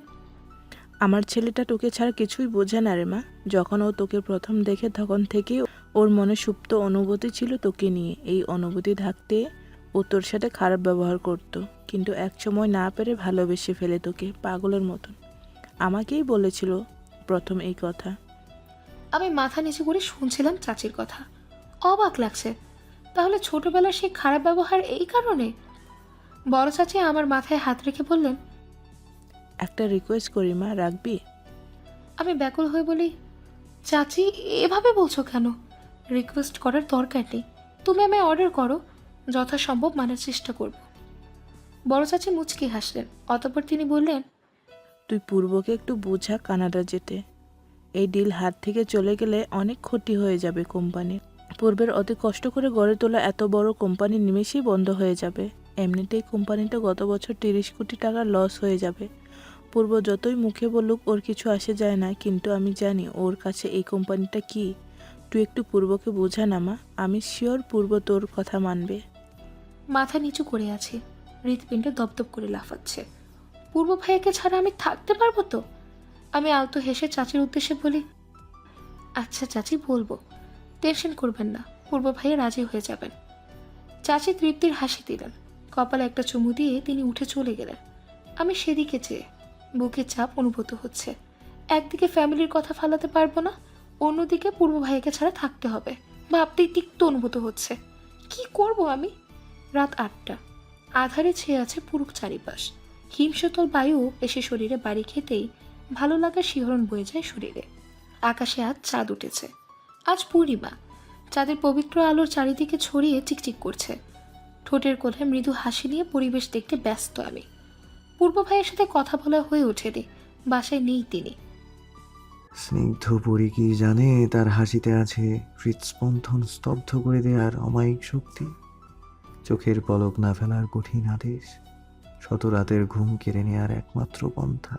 আমার ছেলেটা তোকে ছাড়া কিছুই বোঝে না রে মা। যখন ও তোকে প্রথম দেখে তখন থেকেই ওর মনে সুপ্ত অনুভূতি ছিল তোকে নিয়ে। এই অনুভূতি থাকতে ও তোর সাথে খারাপ ব্যবহার করতো, কিন্তু এক সময় না পেরে ভালোবেসে ফেলে তোকে পাগলের মতন। আমাকেই বলেছিল প্রথম এই কথা। আমি মাথা নিচু করে শুনছিলাম চাচির কথা। অবাক লাগছে, তাহলে ছোটবেলার সেই খারাপ ব্যবহার এই কারণে? বড় চাচি আমার মাথায় হাত রেখে বললেন, একটা রিকোয়েস্ট করি মা, রাখবি? আমি ব্যাকুল হয়ে বলি, চাচি এভাবে বলছো কেন? রিকোয়েস্ট করার দরকার নেই, তুমি আমায় অর্ডার করো, যথাসম্ভব মানার চেষ্টা করব। বড় চাচি মুচকি হাসলেন, অতঃপর তিনি বললেন, তুই পূর্বকে একটু বোঝা কানাডা যেতে। এই ডিল হাত থেকে চলে গেলে অনেক ক্ষতি হয়ে যাবে কোম্পানির। পূর্বের অতি কষ্ট করে গড়ে তোলা এত বড় কোম্পানি নিমেষেই বন্ধ হয়ে যাবে। এমনিতেই কোম্পানিটা গত বছর 30 কোটি টাকার লস হয়ে যাবে। পূর্ব যতই মুখে বলুক ওর কিছু আসে যায় না, কিন্তু আমি জানি ওর কাছে এই কোম্পানিটা কি। তুই একটু পূর্বকে বোঝা না মা, আমি শিওর পূর্ব তোর কথা মানবে। মাথা নিচু করে আছে, হৃৎপিণ্ড দপদপ করে লাফাচ্ছে। পূর্ব ভাইয়াকে ছাড়া আমি থাকতে পারবো তো? আমি আলতো হেসে চাচির উদ্দেশ্যে বলি, আচ্ছা চাচি, বলবো, টেনশন করবেন না, পূর্ব ভাইয়া রাজি হয়ে যাবেন। চাচি তৃপ্তির হাসি দিলেন, কপালে একটা চুমু দিয়ে তিনি উঠে চলে গেলেন। আমি সেদিকে চেয়ে বুকে চাপ অনুভূত হচ্ছে। একদিকে ফ্যামিলির কথা ফালাতে পারবো না, অন্যদিকে পূর্ব ভাইয়াকে ছাড়া থাকতে হবে, ভাবতেই তিক্ত অনুভূত হচ্ছে। কি করব আমি? রাত 8টা, আধারে ছেয়ে আছে পুরো চারিপাশ। হিমশীতল বায়ু এসে শরীরে বাড়ি খেতেই ভালো লাগার শিহরণ বয়ে যায় শরীরে। আকাশে আজ চাঁদ উঠেছে। আজ পূর্ণিমা, চাঁদের পবিত্র আলোর চারিদিকে ছড়িয়ে চিকচিক করছে। ঠোঁটের কোণায় মৃদু হাসি নিয়ে পরিবেশ দেখতে ব্যস্ত আমি। পূর্ব ভাইয়ের সাথে কথা বলা হয়ে ওঠেনি, বাসায় নেই তিনি। স্নিগ্ধ পরি কি জানে তার হাসিতে আছে হৃৎস্পন্দন স্তব্ধ করে দেওয়ার অমায়িক শক্তি, চোখের পলক না ফেলার কঠিন আদেশ, শত রাতের ঘুম কেড়ে নেওয়ার একমাত্র পন্থা।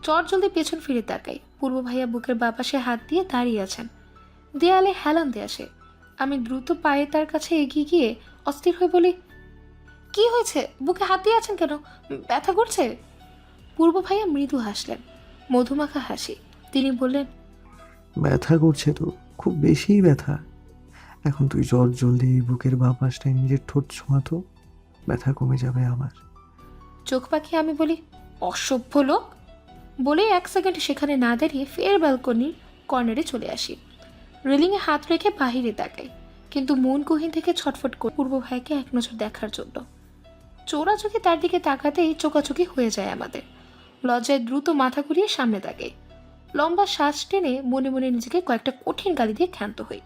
চট জলদি পেছন ফিরে তাকাই, পূর্ব ভাইয়া বুকের বাপাশে হাত দিয়ে দাঁড়িয়ে আছেন, দেয়ালে হেলান দিয়ে আসে। আমি দ্রুত পায়ে তার কাছে এগিয়ে গিয়ে অস্থির হয়ে বলি, কি হয়েছে? বুকে হাত দিয়ে আছেন কেন? ব্যথা করছে? পূর্ব ভাইয়া মৃদু হাসলেন, মধুমাখা হাসি। তিনি বললেন, ব্যথা করছে তো, খুব বেশিই ব্যথা। এখন তুই জ্বর জলদি বুকের বাঁ পাশটায় নিজের ঠোঁট ছোঁয়াতো, ব্যথা কমে যাবে আমার। চোখ পাকিয়ে আমি বলি, অসভ্য লোক। বলে 1 সেকেন্ড সেখানে না দাঁড়িয়ে ফের ব্যালকনির কর্নারে চলে আসি। রেলিংয়ে হাত রেখে বাহিরে তাকাই, কিন্তু মন গহীন থেকে ছটফট করে পূর্ব ভাইকে এক নজর দেখার জন্য। চোরা চোখে তার দিকে তাকাতেই চোকাচোকি হয়ে যায় আমাদের। লজ্জায় দ্রুত মাথা ঘুরিয়ে সামনে তাকাই। লম্বা শ্বাস টেনে মনে মনে নিজেকে কয়েকটা কঠিন গালি দিয়ে ক্ষান্ত হই।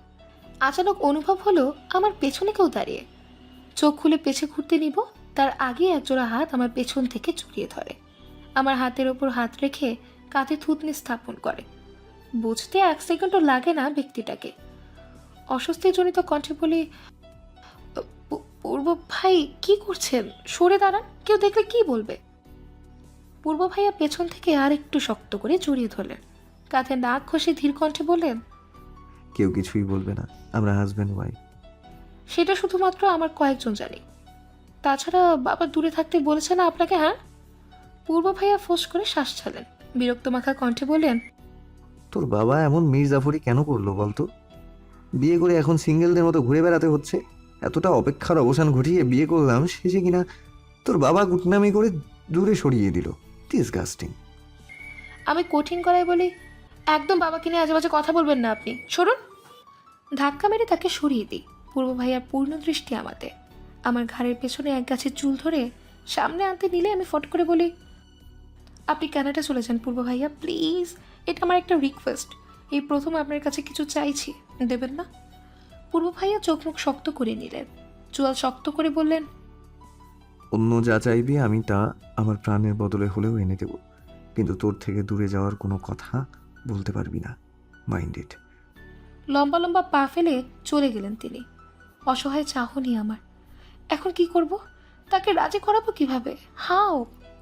আচানক অনুভব হলো আমার পেছনে কেউ দাঁড়িয়ে। চোখ খুলে পেছে ঘুরতে নিব, তার আগে একজোড়া হাত আমার পেছন থেকে জড়িয়ে ধরে। আমার হাতের ওপর হাত রেখে কাঁধে থুতনি স্থাপন করে। বুঝতে 1 সেকেন্ডও লাগে না ব্যক্তিটাকে। অস্বস্তিজনিত কণ্ঠে বলি, পূর্ব ভাই কি করছেন? সরে দাঁড়ান, কেউ দেখলে কি বলবে? পূর্ব ভাইয়া পেছন থেকে আর একটু শক্ত করে জড়িয়ে ধরলেন, কাঁধে নাক ঘষে ধীর কণ্ঠে বললেন, কেউ কিছুই বলবে না, আমরা হাজব্যান্ড ওয়াইফ। সেটা শুধুমাত্র আমার কয়েকজন জানি, তাছাড়া বাবা দূরে থাকতে বলেছে না আপনাকে? হ্যাঁ। পূর্ব ভাইয়া ফোঁস করে শ্বাস ছাড়লেন, বিরক্ত মাখা কণ্ঠে বললেন, তোর বাবা এমন মির্জাফরি কেন করলো বলতো? বিয়ে করে এখন সিঙ্গেলদের মতো ঘুরে বেড়াতে হচ্ছে। এতটা অপেক্ষার অবসান ঘটিয়ে বিয়ে করলাম, শেষে কিনা তোর বাবা গুটনামি করে দূরে সরিয়ে দিল। ডিসগাস্টিং। আমি কঠিন গলায় বলি, একদম বাবাকে নিয়ে আজেবাজে কথা বলবেন না আপনি, সরুন। ধাক্কা মেরে তাকে সরিয়ে দিই। পূর্ব ভাইয়ার পূর্ণ দৃষ্টি আমাতে। আমার ঘাড়ের পেছনে এক গাছের চুল ধরে সামনে আনতে নিলে আমি ফট করে বলি, আপনি কানাডা চলে যান পূর্ব ভাইয়া, প্লিজ। এটা আমার একটা রিকোয়েস্ট। এই প্রথম আপনার কাছে কিছু চাইছি, দেবেন না? পূর্ব ভাইয়া চোখ মুখ শক্ত করে নিলেন, চুয়াল শক্ত করে বললেন, অন্য যা চাইবি আমি তা আমার প্রাণের বদলে হলেও এনে দেব, কিন্তু তোর থেকে দূরে যাওয়ার কোনো কথা বলতে পারবি না। Mind it. লম্বা লম্বা পা ফেলে চলে গেলেন তিনি। অসহায় চাহনি আমার। এখন কি করব? তাকে রাজি করাবো কিভাবে? হাও?